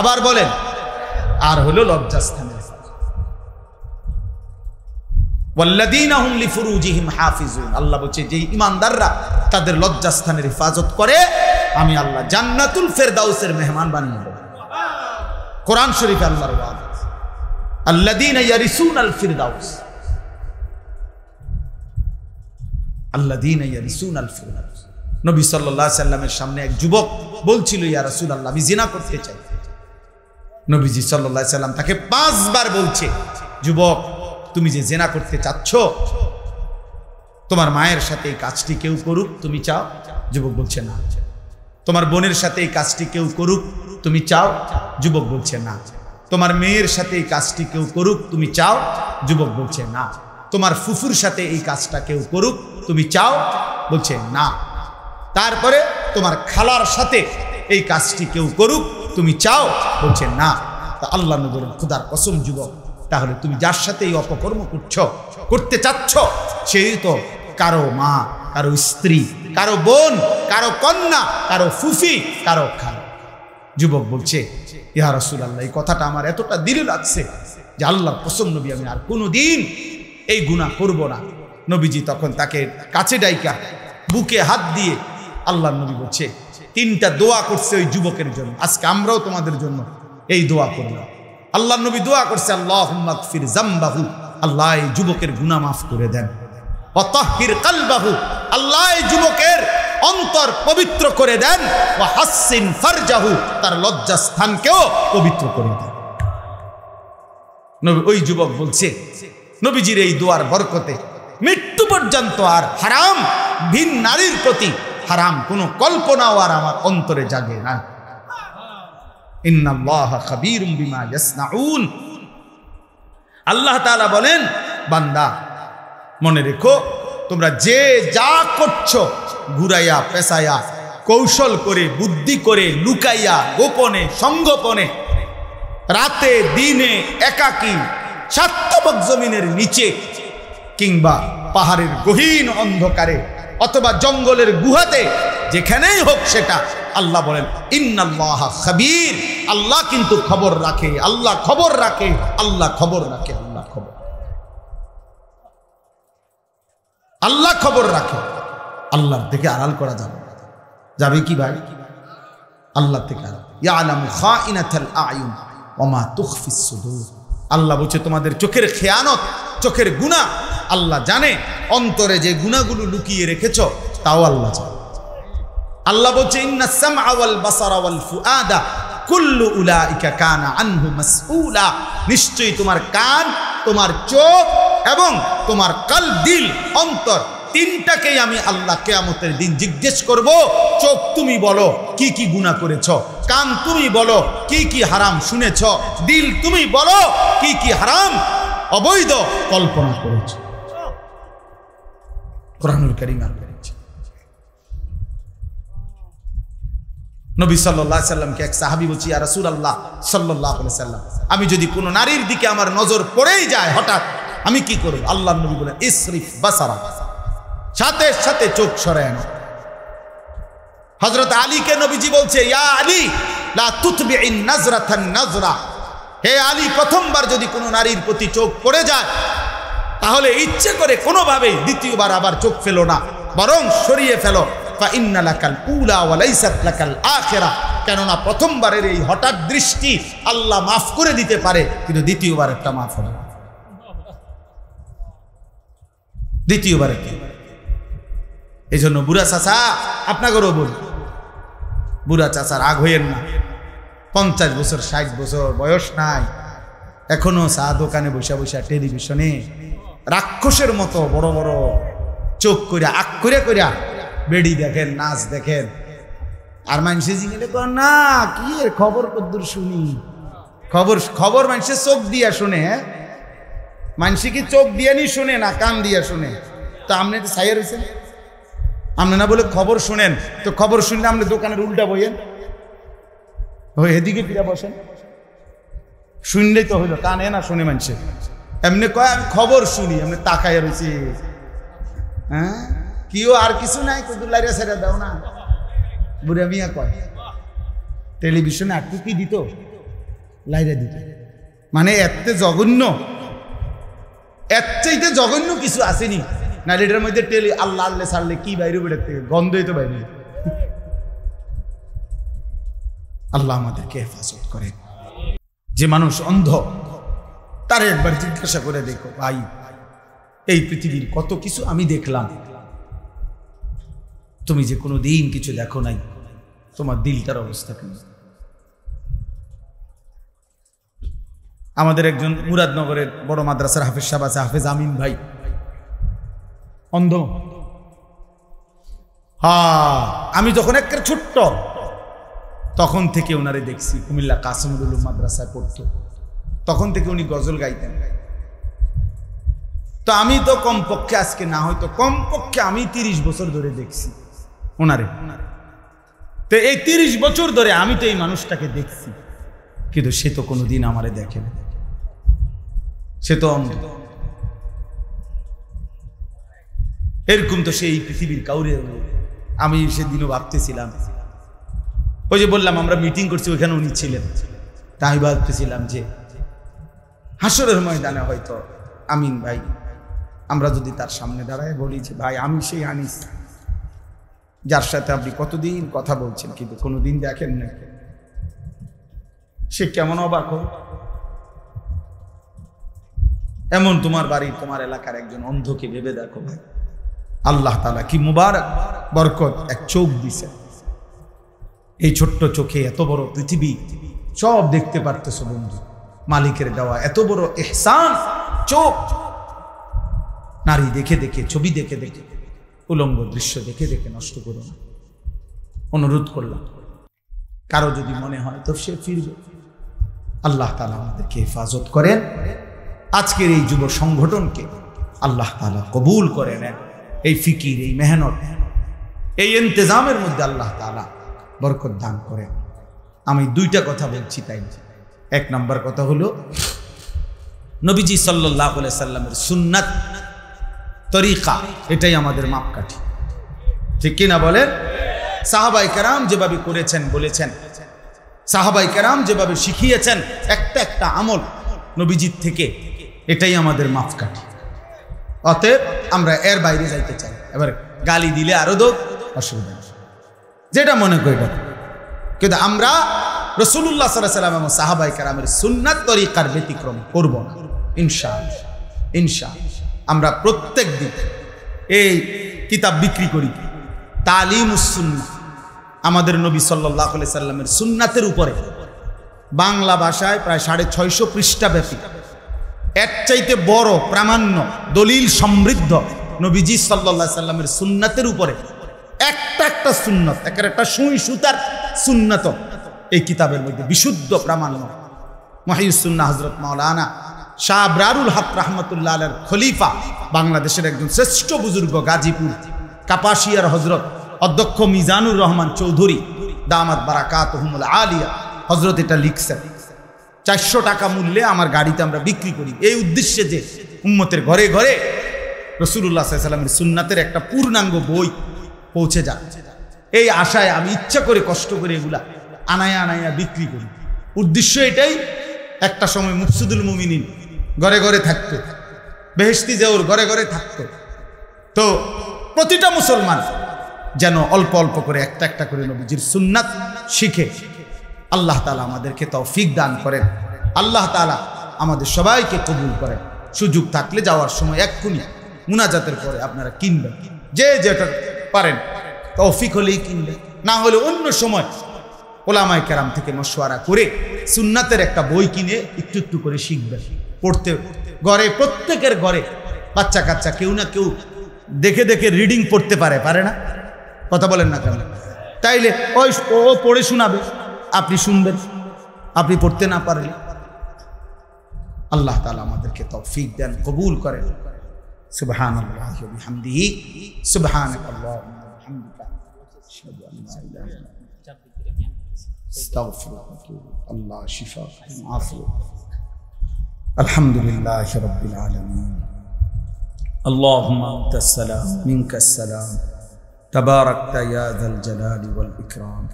আবার বলেন। আর হলো লজ্জাস্থানের হেফাজত। ওয়াল্লাযীনা হুম লিফুরুজিহিম হাফিজুন, আল্লাহ বলছে যে ঈমানদাররা তাদের লজ্জাস্থানের হেফাজত করে, আমি আল্লাহ জান্নাতুল ফেরদাউসের মেহমান বানিয়ে দেব। কোরআন শরীফে আল্লাহর ওয়াদা, আল্লাযীনা ইয়ারিসুনাল ফিরদাউস, আল্লাযীনা ইয়ারিসুনাল ফিরদাউস। নবী সাল্লাল্লাহু আলাইহি সাল্লামের সামনে এক যুবক বলছিল, ইয়া রাসূলুল্লাহ, আমি জিনা করতে চাই। নবীজি সাল্লাল্লাহু আলাইহি সাল্লাম তাকে 5 বার বলছে, যুবক তুমি যে জিনা করতে চাচ্ছ, তোমার মায়ের সাথে এই কাজটি কেউ করুক তুমি চাও? যুবক বলছে না। তোমার বোনের সাথে এই কাজটি কেউ করুক তুমি চাও? যুবক বলছে না। তোমার মেয়ের সাথে এই কাজটি কেউ করুক তুমি চাও? যুবক বলছে না। তোমার ফুফুর সাথে এই কাজটা কেউ করুক তুমি চাও? বলছে না। তারপরে তোমার খালার সাথে এই কাজটি কেউ করুক তুমি চাও? বলছে না। তা আল্লাহ নবী বলেন, খোদার কসম যুবক, তাহলে তুমি যার সাথে এই অপকর্ম করতে চাচ্ছ, সেই তো কারো মা, কারো স্ত্রী, কারো বোন, কারো কন্যা, কারো ফুফি, কারো খালা। যুবক বলছে, ইয়া রাসূলুল্লাহ, এই কথাটা আমার এতটা দিলে লাগছে যে আল্লাহর কসম নবী, আমি আর কোনোদিন এই গুনাহ করব না। নবীজি তখন তাকে কাছে ডাইকা বুকে হাত দিয়ে আল্লাহর নবী বলছে, 3টা দোয়া করছে ওই যুবকের জন্য। আজকে আমরাও তোমাদের জন্য এই দোয়া করলাম। আল্লাহর নবী দোয়া করছে, আল্লাহুম্মা গফির যামবাহু, আল্লাহ এই যুবকের গুনাহ মাফ করে দেন। ওয়া তাহহির কলবাহু, আল্লাহ এই যুবকের অন্তর পবিত্র করে দেন। ওয়া হাসসিন ফারজাহু, তার লজ্জাস্থানকেও পবিত্র করে দেন। নবী, ওই যুবক বলছে, নবীজির এই দোয়ার বরকতে মৃত্যু পর্যন্ত আর হারাম, ভিন নারীর প্রতি হারাম কোনো কল্পনাও আর আমার অন্তরে জাগে না। ইন্নাল্লাহা খাবীরুম বিমা ইয়াসনাউন। আল্লাহ তাআলা বলেন, বান্দা মনে রেখো, তোমরা যে যা করছো, ঘুরাইয়া পেছাইয়া, কৌশল করে, বুদ্ধি করে, লুকাইয়া, গোপনে, সংগোপনে, রাতে দিনে, একাকী, স্বার্থপর জমিনের নিচে, কিংবা পাহাড়ের গহীন অন্ধকারে, অথবা জঙ্গলের গুহাতে, যেখানেই হোক সেটা, আল্লাহ বলেন ইন্নাল্লাহা খাবীর, আল্লাহ কিন্তু খবর রাখে, আল্লাহ খবর রাখে, আল্লাহ খবর রাখে, আল্লাহ খবর, আল্লাহ খবর রাখে। আল্লাহর থেকে আড়াল করা যাবে কি ভাই? আল্লাহ থেকে আড়াল। ইয়ালামু খাইনাতাল আয়ুন ওয়া মা তুখফিস সুদূর। আল্লাহ বলছে তোমাদের চোখের খেয়ানত, চোখের গুনাহ আল্লাহ জানে, অন্তরে যে গুনাহগুলো লুকিয়ে রেখেছো তাও আল্লাহ জানে। আল্লাহ বলছে ইন্নাস সামআ ওয়াল বাসারা ওয়াল ফুআদা কুল্লু উলাইকা কানা আনহু মাসউলা। নিশ্চয়ই তোমার কান, তোমার চোখ এবং তোমার কলব, দিল, অন্তর, 3টাকেই আমি আল্লাহ কিয়ামতের দিন জিজ্ঞেস করব। চোখ তুমি বলো কি কি গুনাহ করেছো, কান তুমি বলো কি কি হারাম শুনেছো, দিল তুমি বলো কি কি হারাম অবৈধ কল্পনা করেছো। কোরআনুল কারীম বলেছে, নবী সাল্লাল্লাহু আলাইহি সাল্লামকে এক সাহাবী বলছে, ইয়া রাসূলুল্লাহ সাল্লাল্লাহু আলাইহি সাল্লাম, আমি যদি কোনো নারীর দিকে আমার নজর পড়েই যায় হঠাৎ, আমি কি করব? আল্লাহর নবী বলেন ইসরিফ বাসারা, সাথে সাথে চোখ সরায় না। হযরত আলীকে নবীজি বলছে, ইয়া আলী লা তুতবিইন নাজরাতান নাজরা, হে আলী, প্রথমবার যদি কোনো নারীর প্রতি চোখ পড়ে যায় তাহলে ইচ্ছে করে কোনোভাবেই দ্বিতীয়বার আবার চোখ ফেলো না, বরং সরিয়ে ফেলো। ফা ইন্না লাকাল উলা ওয়া লাইসাত লাকাল আখিরা, কেননা প্রথমবারের এই হঠাৎ দৃষ্টি আল্লাহ মাফ করে দিতে পারে, কিন্তু দ্বিতীয়বার একটা মাফ হবে না। দ্বিতীয়বার কি? এই জন্য বুড়া চাচা, আপনাকেও বলি, বুড়া চাচার রাগ হইয়েন না। 50 বছর 60 বছর বয়স নাই, এখনো চা দোকানে বসে বসে টেলিভিশনে রাক্ষসের মতো বড় বড় চোখ করিয়া আখ করিয়া করিয়া বেড়ি দেখেন, নাচ দেখেন। আর মানুষে জিগেলে না কি এর খবর কদ্দুর শুনি, খবর খবর মানুষের চোখ দিয়া শুনে। মানুষে কি চোখ দিয়ে নি শুনে না কান দিয়া শুনে? তো আপনি তো সাইয়ার হয়েছেন, আপনি না বলে খবর শুনেন, তো খবর শুনলে আপনি দোকানের উল্টা বইয়েন, ওই এদিকে ফিরে বসেন। শুনলেই তো হইলো, কানে না শুনে মানুষে। এমনি কয় আমি খবর শুনি, এমনি তাকাইয়া রয়েছি। হ্যাঁ কিও আর কিছু নাই, কুদুল্লাইরা ছেড়ে দাও না, বুড়া মিয়া কয়। টেলিভিশনে একটু কি দিত, লাইরা দিত। মানে এত জঘন্য, এর চাইতে জঘন্য কিছু আসেনি। না এটার মধ্যে টেলি আল্লাহ আল্লাহ ছাড়লে কি বাইরে বেড়ে থেকে গন্ধই তো বাইরে। আল্লাহ আমাদেরকে হেফাজত করে। যে মানুষ অন্ধ তার একবার জিজ্ঞাসা করে দেখো, ভাই এই পৃথিবীর কত কিছু আমি দেখলাম, তুমি যে কোনো দিন কিছু দেখো নাই, তোমার দিলটার অবস্থা কেন? আমাদের একজন মুরাদনগরের বড় মাদ্রাসার হাফেজ সাহেব আছে, হাফেজ আমিন ভাই, অন্ধ। আমি যখন একের ছোট্ট তখন থেকে ওনারে দেখছি, কুমিল্লা কাসিমুল উলুম মাদ্রাসায় পড়তো, তখন থেকে উনি গজল গাইতেন। তো আমি তো কমপক্ষে আজকে না হয়তো কমপক্ষে আমি 30 বছর ধরে দেখছি ওনারে। তো এই 30 বছর ধরে আমি তো এই মানুষটাকে দেখছি, কিন্তু সে তো কোনোদিন আমারে দেখে না, সে তো অন্ধ। এরকম তো সেই পৃথিবীর কাউরে। আমি সেদিনও ভাবতেছিলাম, ওই যে বললাম আমরা মিটিং করছি, ওইখানে উনি ছিলেন। তা আমি ভাবতেছিলাম যে হাসরের ময়দানে হয়তো আমিন ভাই, আমরা যদি তার সামনে দাঁড়ায় বলি যে ভাই আমি সেই আনিস যার সাথে আপনি কতদিন কথা বলছেন কিন্তু কোনোদিন দেখেন না, সে কেমন অবাক হোক। এমন তোমার বাড়ি তোমার এলাকার একজন অন্ধকে ভেবে দেখো ভাই, আল্লাহ তাআলা কি মুবারক বরকত এক চোখ দিছে। এই ছোট্ট চোখে এত বড় পৃথিবী সব দেখতে পারতেছো বন্ধু, মালিকের দেওয়া এত বড় ইহসান। চোখ নারী দেখে দেখে, ছবি দেখে দেখে, উলঙ্গ দৃশ্য দেখে দেখে নষ্ট করো না। অনুরোধ করলাম, কারো যদি মনে হয় তো সে ফিরবে। আল্লাহ তাআলা আমাদেরকে হেফাজত করেন। আজকের এই যুব সংগঠনকে আল্লাহ তাআলা কবুল করে নেন। এই ফিকির, এই মেহনত, এই ইন্তজামের মধ্যে আল্লাহ তাআলা বরকত দান করেন। আমি 2টা কথা বলছি তাই। 1 নম্বর কথা হলো নবীজি সাল্লাল্লাহু আলাইহি সাল্লামের সুন্নাত তরিকা, এটাই আমাদের মাপকাঠি, ঠিক কিনা বলেন? সাহাবায়ে কেরাম যেভাবে করেছেন বলেছেন, সাহাবায়ে কেরাম যেভাবে শিখিয়েছেন একটা একটা আমল নবীজির থেকে, এটাই আমাদের মাপকাঠি। অতএব আমরা এর বাইরে যাইতে চাই। এবার গালি দিলে আরো দোক, অসুবিধা নেই, যেটা মনে করি। কিন্তু আমরা রাসূলুল্লাহ সাল্লাল্লাহু আলাইহি ওয়াসাল্লাম এবং সাহাবায়ে কেরামের সুন্নাত তরিকার ব্যতিক্রম করব না ইনশাআল্লাহ। ইনশাআল্লাহ আমরা প্রত্যেক দিন এই কিতাব বিক্রি করি, তালিমুস সুন্নাহ, আমাদের নবী সাল্লাল্লাহু আলাইহি সাল্লামের সুন্নাতের উপরে বাংলা ভাষায় প্রায় 650 পৃষ্ঠা ব্যাপী, এর চাইতে বড় প্রামাণ্য দলিল সমৃদ্ধ নবীজি সাল্লাল্লাহু আলাইহি সাল্লামের সুন্নাতের উপরে একটা একটা সুন্নাত, একটা সুই সুতার সুন্নাত এই কিতাবের মধ্যে বিশুদ্ধ প্রামাণ্য। মুহিয়্যিস সুন্নাহ হযরত মাওলানা শাহ আবরারুল হক রাহমাতুল্লাহ আলাইহির খলিফা, বাংলাদেশের একজন শ্রেষ্ঠ বুজুর্গ, গাজীপুর কাপাসিয়ার হযরত অধ্যক্ষ মিজানুর রহমান চৌধুরী দামাত বারাকাতুহুমুল আলিয়া, হযরত এটা লিখছেন। 400 টাকা মূল্যে আমার গাড়িতে আমরা বিক্রি করি, এই উদ্দেশ্যে যে উম্মতের ঘরে ঘরে রাসূলুল্লাহ সাল্লাল্লাহু আলাইহি ওয়াসাল্লামের সুন্নাতের একটা পূর্ণাঙ্গ বই পৌঁছে যায়, এই আশায় আমি ইচ্ছা করে কষ্ট করে এগুলা আনায়া আনায়া বিক্রি করি। উদ্দেশ্য এটাই, একটা সময় মুফসিদুল মুমিনিন ঘরে ঘরে থাকতো, বেহেশতি জাওর ঘরে ঘরে থাকতো। তো প্রতিটা মুসলমান যেন অল্প অল্প করে একটা একটা করে নবীজির সুন্নাত শিখে। আল্লাহ তাআলা আমাদেরকে তৌফিক দান করেন, আল্লাহ তাআলা আমাদের সবাইকে কবুল করেন। সুযোগ থাকলে যাওয়ার সময় এক্ষুনি মুনাজাতের পরে আপনারা কিনবেন, যে যেটা পারেন, তৌফিক হলেই কিনবেন, না হলে অন্য সময় ওলামায়ে কেরাম থেকে মশওয়ারা করে সুন্নাতের একটা বই কিনে একটু একটু করে শিখবেন, পড়তে। ঘরে প্রত্যেকের ঘরে বাচ্চা কাচ্চা কেউ না কেউ দেখে দেখে রিডিং পড়তে পারে, পারে না? কথা বলেন না কেন? তাইলে ওই ও পড়ে শোনাবে, আপনি শুনবেন, আপনি পড়তে না পারলে। আল্লাহ তাআলা আমাদেরকে তৌফিক দেন, কবুল করেন। সুবহানাল্লাহি ওয়া বিহামদিহি, সুবহানাকাল্লাহুম্মা ওয়া বিহামদিকা, আশহাদু আন লা ইলাহা ইল্লা আনতা, আস্তাগফিরুকা ওয়া আতুবু ইলাইক। আল্লাহ শিফা আফিয়া। আলহামদুলিল্লাহি রাব্বিল আলামিন। আল্লাহুম্মা আনতাস সালাম মিনকাস সালাম, তাবারাকতা ইয়া যাল জালালি ওয়াল ইকরাম,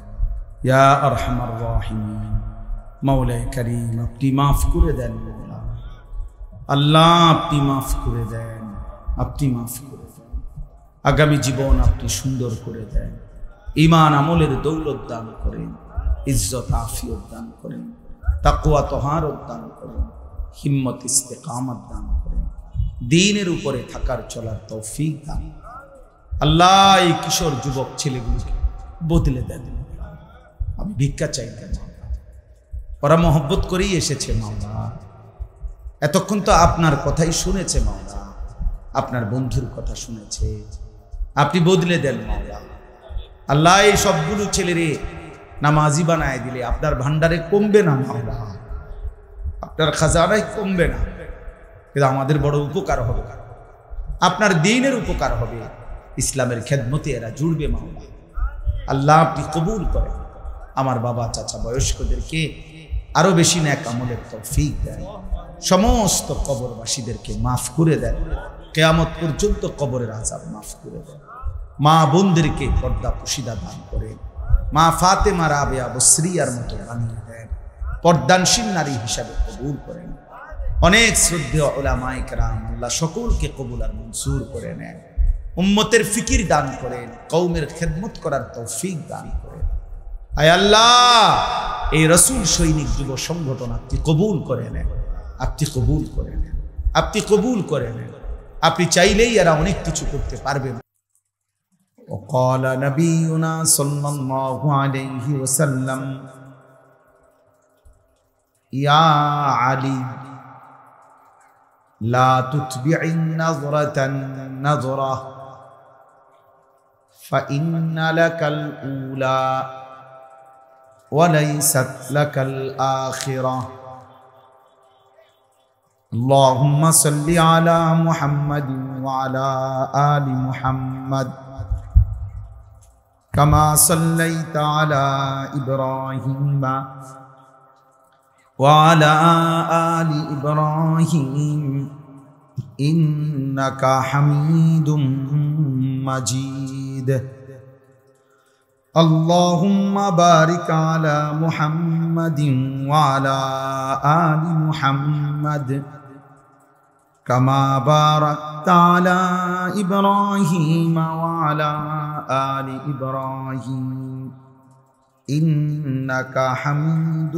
ইয়া আরহামার রাহিমিন। মাওলায়ে কারীম, আপনি মাফ করে দেন মাওলা। আল্লাহ আপনি মাফ করে দেন, আপনি মাফ করে দেন। আগামী জীবন আপনি সুন্দর করে দেন, ঈমান আমলের দৌলত দান করেন, ইজ্জত আফিয়ত দান করেন, তাকওয়া তহারত দান করেন, হিম্মত ইস্তেকামত দান করেন, দ্বীনের উপরে থাকার চলার তৌফিক দান। আল্লাহ এই কিশোর যুবক ছেলেগুলোকে বদলে দেন। আমি ভিক্ষা চাইতে চাই, ওরা মহব্বত করেই এসেছে মাওলা। এতক্ষণ তো আপনার কথাই শুনেছে মাওলা, আপনার বন্ধুর কথা শুনেছে। আপনি বদলে দেন মাওলা। আল্লাহ এই সবগুলো ছেলেরে নামাজি বানায় দিলে আপনার ভান্ডারে কমবে না মাওলা, আপনার খাজানায় কমবে না, কিন্তু আমাদের বড় উপকার হবে, আপনার দ্বীনের উপকার হবে, ইসলামের খেদমতে এরা জুড়বে মাওলা। আল্লাহ আপনি কবুল করেন। আমার বাবা চাচা বয়স্কদেরকে আরো বেশি নেক আমলের তৌফিক দেন। সমস্ত কবরবাসীদেরকে মাফ করে দেন, কিয়ামত পর্যন্ত কবরের আযাব মাফ করে দেন। মা বোনদেরকে পর্দা পুশিদা দান করেন। মা ফাতেমা রাবেয়া বসরিয়ার মতো বানিয়ে দেন, পর্দানশীল নারী হিসাবে কবুল করেন। অনেক শ্রদ্ধেয় উলামায়ে কেরাম আল্লাহ সকলকে কবুল আর মনসুর করে নেন। উম্মতের ফিকির দান করেন, কওমের খেদমত করার তৌফিক দান করেন। আয় আল্লাহ, এই রাসূল সৈনিক যুব সংগঠন আপনি কবুল করে নেন, আপনি কবুল করে নেন, আপনি কবুল করে নেন। আপনি চাইলেই এরা অনেক কিছু করতে পারবেন। وقال نبينا صلى الله عليه وسلم يا علي لا تتبع النظرة النظرة فإن لك الأولى وليست لك الآخرة اللهم صل على محمد وعلى آل محمد كما صليت على إبراهيم وعلى آل إبراهيم إنك حميد مجيد اللهم بارك على محمد وعلى آل محمد كما باركت على إبراهيم وعلى آل إبراهيم إنك حميد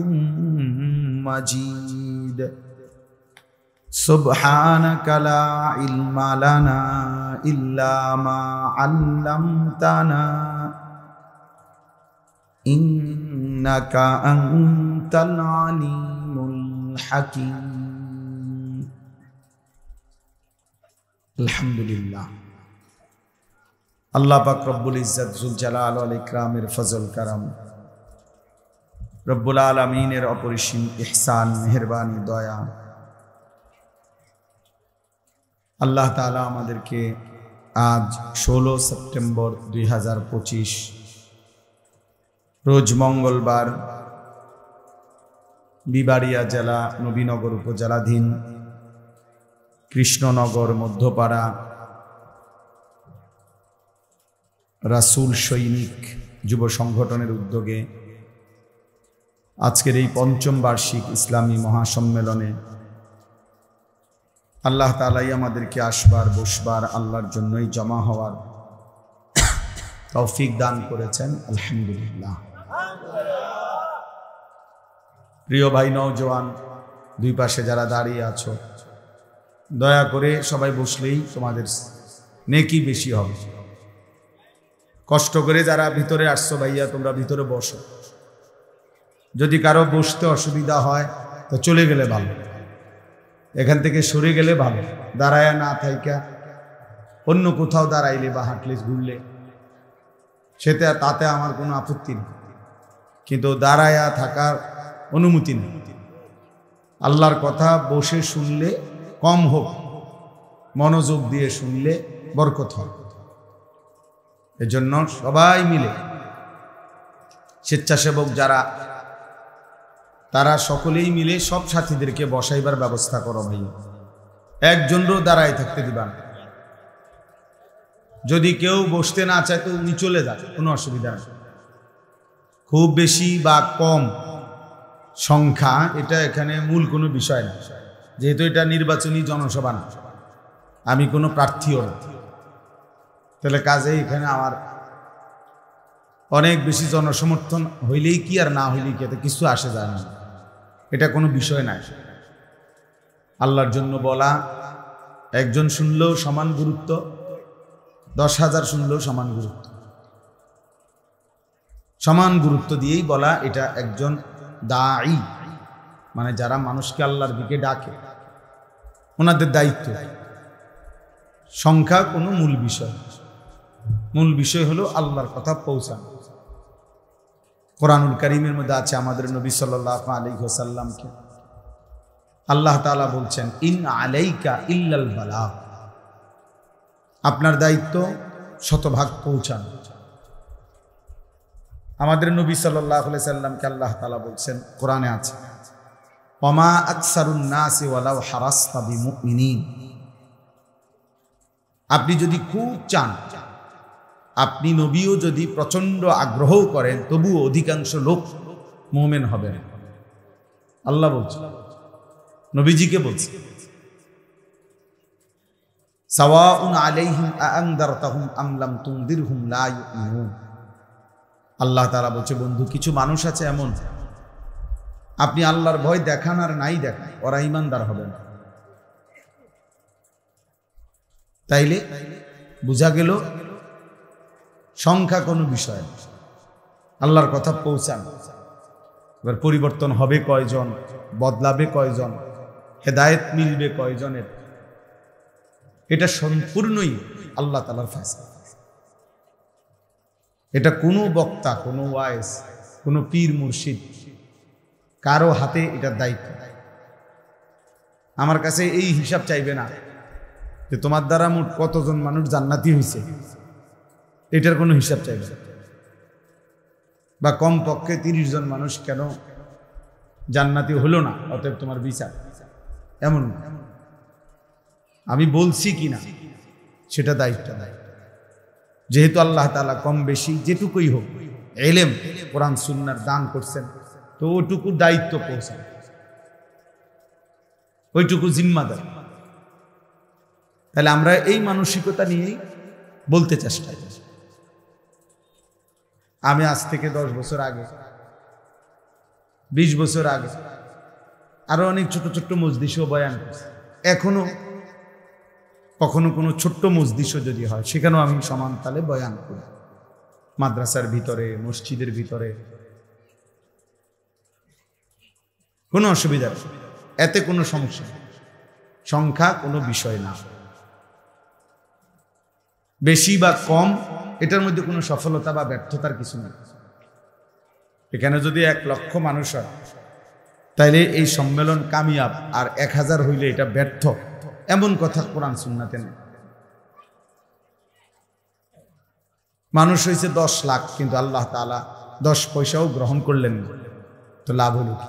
مجيد سبحانك لا علم لنا إلا ما علمتنا إنك أنت العليم الحكيم আলহামদুলিল্লাহ। আল্লাহ পাক রব্বুল ইজ্জত জুল জালাল ওয়াল ইকরামের ফজল কারাম, রব্বুল আলামিনের অপরিসীম ইহসান, মেহেরবানি, দয়া, আল্লাহ তাআলা আমাদেরকে আজ 16 সেপ্টেম্বর 2025 রোজ মঙ্গলবার বিবাড়িয়া জেলা নবীনগর উপজেলাধীন কৃষ্ণনগর মধ্যপাড়া রাসূল সৈনিক যুব সংগঠনের উদ্যোগে আজকের এই পঞ্চম বার্ষিক ইসলামী মহাসম্মেলনে আল্লাহ তাআলাই আমাদেরকে আসবার বসবার আল্লাহর জন্যই জমা হওয়ার তৌফিক দান করেছেন। আলহামদুলিল্লাহ। প্রিয় ভাই নওজোয়ান, দুই পাশে যারা দাঁড়িয়ে আছো, দয়া করে সবাই বসলেই তোমাদের নেকি বেশি হবে। কষ্ট করে যারা ভিতরে আসছো ভাইয়া, তোমরা ভিতরে বসো। যদি কারো বসতে অসুবিধা হয় তো চলে গেলে ভালো, এখান থেকে সরে গেলে ভালো। দাঁড়ায় না থাইকা অন্য কোথাও দাঁড়াইলে বা হাঁটলে ঘুরলে তাতে আমার কোনো আপত্তি নেই, কিন্তু দাঁড়ায়া থাকার অনুমতি নেই। আল্লাহর কথা বসে শুনলে কম হোক, মনোযোগ দিয়ে শুনলে বরকত হয়। এজন্য সবাই মিলে স্বেচ্ছাসেবক যারা, তারা সকলেই মিলে সব সাথীদেরকে বসাইবার ব্যবস্থা করো ভাই। একজনেরও দাঁড়ায় থাকতে দিবা না। যদি কেউ বসতে না চায় তো উনি চলে যান, কোনো অসুবিধা নেই। খুব বেশি বা কম সংখ্যা এটা এখানে মূল কোনো বিষয় না, যেহেতু এটা নির্বাচনী জনসভা না, আমি কোনো প্রার্থীও না। তাহলে কাজে এখানে আমার অনেক বেশি জনসমর্থন হইলেই কি আর না হইলেই কি, এতে কিছু আসে যায় না, এটা কোনো বিষয় না। আল্লাহর জন্য বলা, একজন শুনলেও সমান গুরুত্ব, 10,000 শুনলেও সমান গুরুত্ব। সমান গুরুত্ব দিয়েই বলা, এটা একজন দাঈ, মানে যারা মানুষকে আল্লাহর দিকে ডাকে, ওনাদের দায়িত্ব। সংখ্যা কোনো মূল বিষয়, মূল বিষয় হলো আল্লাহর কথা পৌঁছানো। কোরআনুল কারীমের মধ্যে আছে আমাদের নবী সাল্লাল্লাহু আলাইহি ওয়াসাল্লামকে আল্লাহ তাআলা বলছেন, ইন আলাইকা ইল্লাল বালাগ, আপনার দায়িত্ব শতভাগ পৌঁছানো। আমাদের নবী সাল্লাল্লাহু আলাইহি ওয়াসাল্লামকে আল্লাহ তাআলা বলছেন, কোরআনে আছে, ওমা আকসারুন নাসি ওয়ালাউ হারাসতা বিমুমিনিন, আপনি যদি খুব চান, আপনি নবীও যদি প্রচন্ড আগ্রহ করেন, তবুও অধিকাংশ লোক মুমিন হবে না। আল্লাহ বলছে, নবীজিকে বলছে, সাওয়াউন আলাইহিম আআনদারতাহুম আম লাম তুনদিরহুম লা ইউমিনুন। আল্লাহ তাআলা বলছে, বন্ধু, কিছু মানুষ আছে এমন, আপনি আল্লাহর ভয় দেখান আর নাই দেখান, ওরা ঈমানদার হবে না। তাইলে বোঝা গেল সংখ্যা কোনো বিষয় না, আল্লাহর কথা পৌঁছান। এবার পরিবর্তন হবে কয়জন, বদলাবে কয়জন, হেদায়েত মিলবে কয়জনের, এটা সম্পূর্ণই আল্লাহ তাআলার ফয়সালা। এটা কোনো বক্তা, কোনো ওয়াইজ, কোনো পীর মুর্শিদ কারো হাতে এটার দায়িত্ব। আমার কাছে এই হিসাব চাইবে না যে তোমার দ্বারা মোট কতজন মানুষ জান্নাতি হয়েছে, এটার কোনো হিসাব চাইবে না। বা কমপক্ষে 30 জন মানুষ কেন জান্নাতি হলো না, অতএব তোমার বিচার, এমন আমি বলছি কিনা সেটা দায়িত্ব নাই। যেহেতু আল্লাহ তাআলা কম বেশি যেটুকুই হোক ইলম কোরআন সুন্নাহর দান করছেন, তো ওইটুকু দায়িত্ব পৌঁছান, ওইটুকু জিম্মাদার। তাহলে আমরা এই মানসিকতা নিয়েই বলতে চেষ্টা করি। আমি আজ থেকে 10 বছর আগে, 20 বছর আগে আরো অনেক ছোট ছোট্ট মজলিসও বয়ান করছি। এখনো কখনো কোনো ছোট্ট মজলিসও যদি হয়, সেখানেও আমি সমান তালে বয়ান করি, মাদ্রাসার ভিতরে, মসজিদের ভিতরে, কোনো অসুবিধা নেই, এতে কোনো সমস্যা নেই। সংখ্যা কোনো বিষয় না, বেশি বা কম এটার মধ্যে কোনো সফলতা বা ব্যর্থতার কিছু নেই। এখানে যদি 1 লক্ষ মানুষ হয়, তাইলে এই সম্মেলন কামিয়াব, আর 1000 হইলে এটা ব্যর্থ, এমন কথা কোরআন সুন্নাতে নেই। মানুষ হয়েছে 10 লাখ, কিন্তু আল্লাহ তাআলা 10 পয়সাও গ্রহণ করলেন না, তো লাভ হলো কি?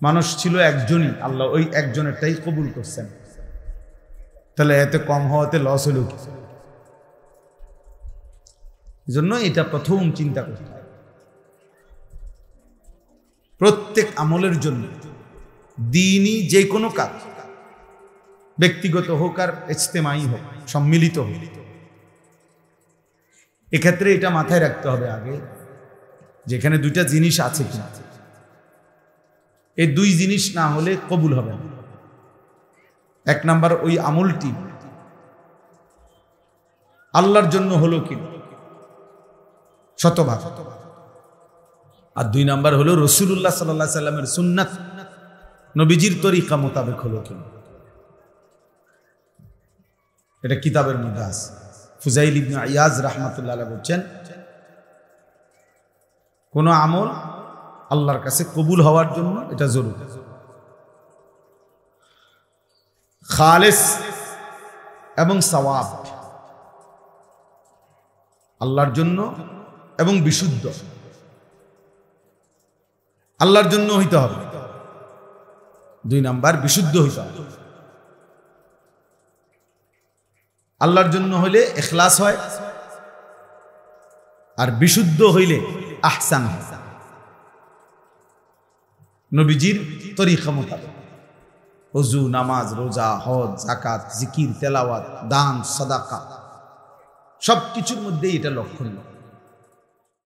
মানুষ ছিল একজনই, আল্লাহ ওই একজনেরটাই কবুল করছেন, তাহলে এতে কম হওয়াতে লস হলো কি? এজন্য এটা প্রথম চিন্তা করতে হবে। প্রত্যেক আমলের জন্য, দ্বীনি যে কোনো কাজ, ব্যক্তিগত হোক আর ইজতেমাই হোক, সম্মিলিত হোক, এক্ষেত্রে এটা মাথায় রাখতে হবে আগে, যেখানে 2টা জিনিস আছে কিনা। এই 2 জিনিস না হলে কবুল হবে না। 1 নাম্বার, ওই আমলটি আল্লাহর জন্য হলো কিনা, শতভাগ। আর 2 নাম্বার হলো রাসূলুল্লাহ সাল্লাল্লাহু আলাইহি সাল্লামের সুন্নাত, নবীজির তরিকা মোতাবেক হলো কিনা। এটা কিতাবের মধ্যে আছে, ফুজাইল ইবনে ইয়াজ রাহমাতুল্লাহ আলাইহি বলছেন, কোন আমল আল্লাহর কাছে কবুল হওয়ার জন্য এটা জরুরি, খালেস এবং সওয়াব, আল্লাহর জন্য এবং বিশুদ্ধ, আল্লাহর জন্য হইতে হবে। 2 নাম্বার বিশুদ্ধ হইতে হবে। আল্লাহর জন্য হইলে ইখলাস হয়, আর বিশুদ্ধ হইলে আহসান হয়, নবীজির তরিকা মোতাবেক। ওযু, নামাজ, রোজা, হজ, যাকাত, জিকির, তেলাওয়াত, দান, সাদাকা সবকিছুর মধ্যেই এটা লক্ষণীয়।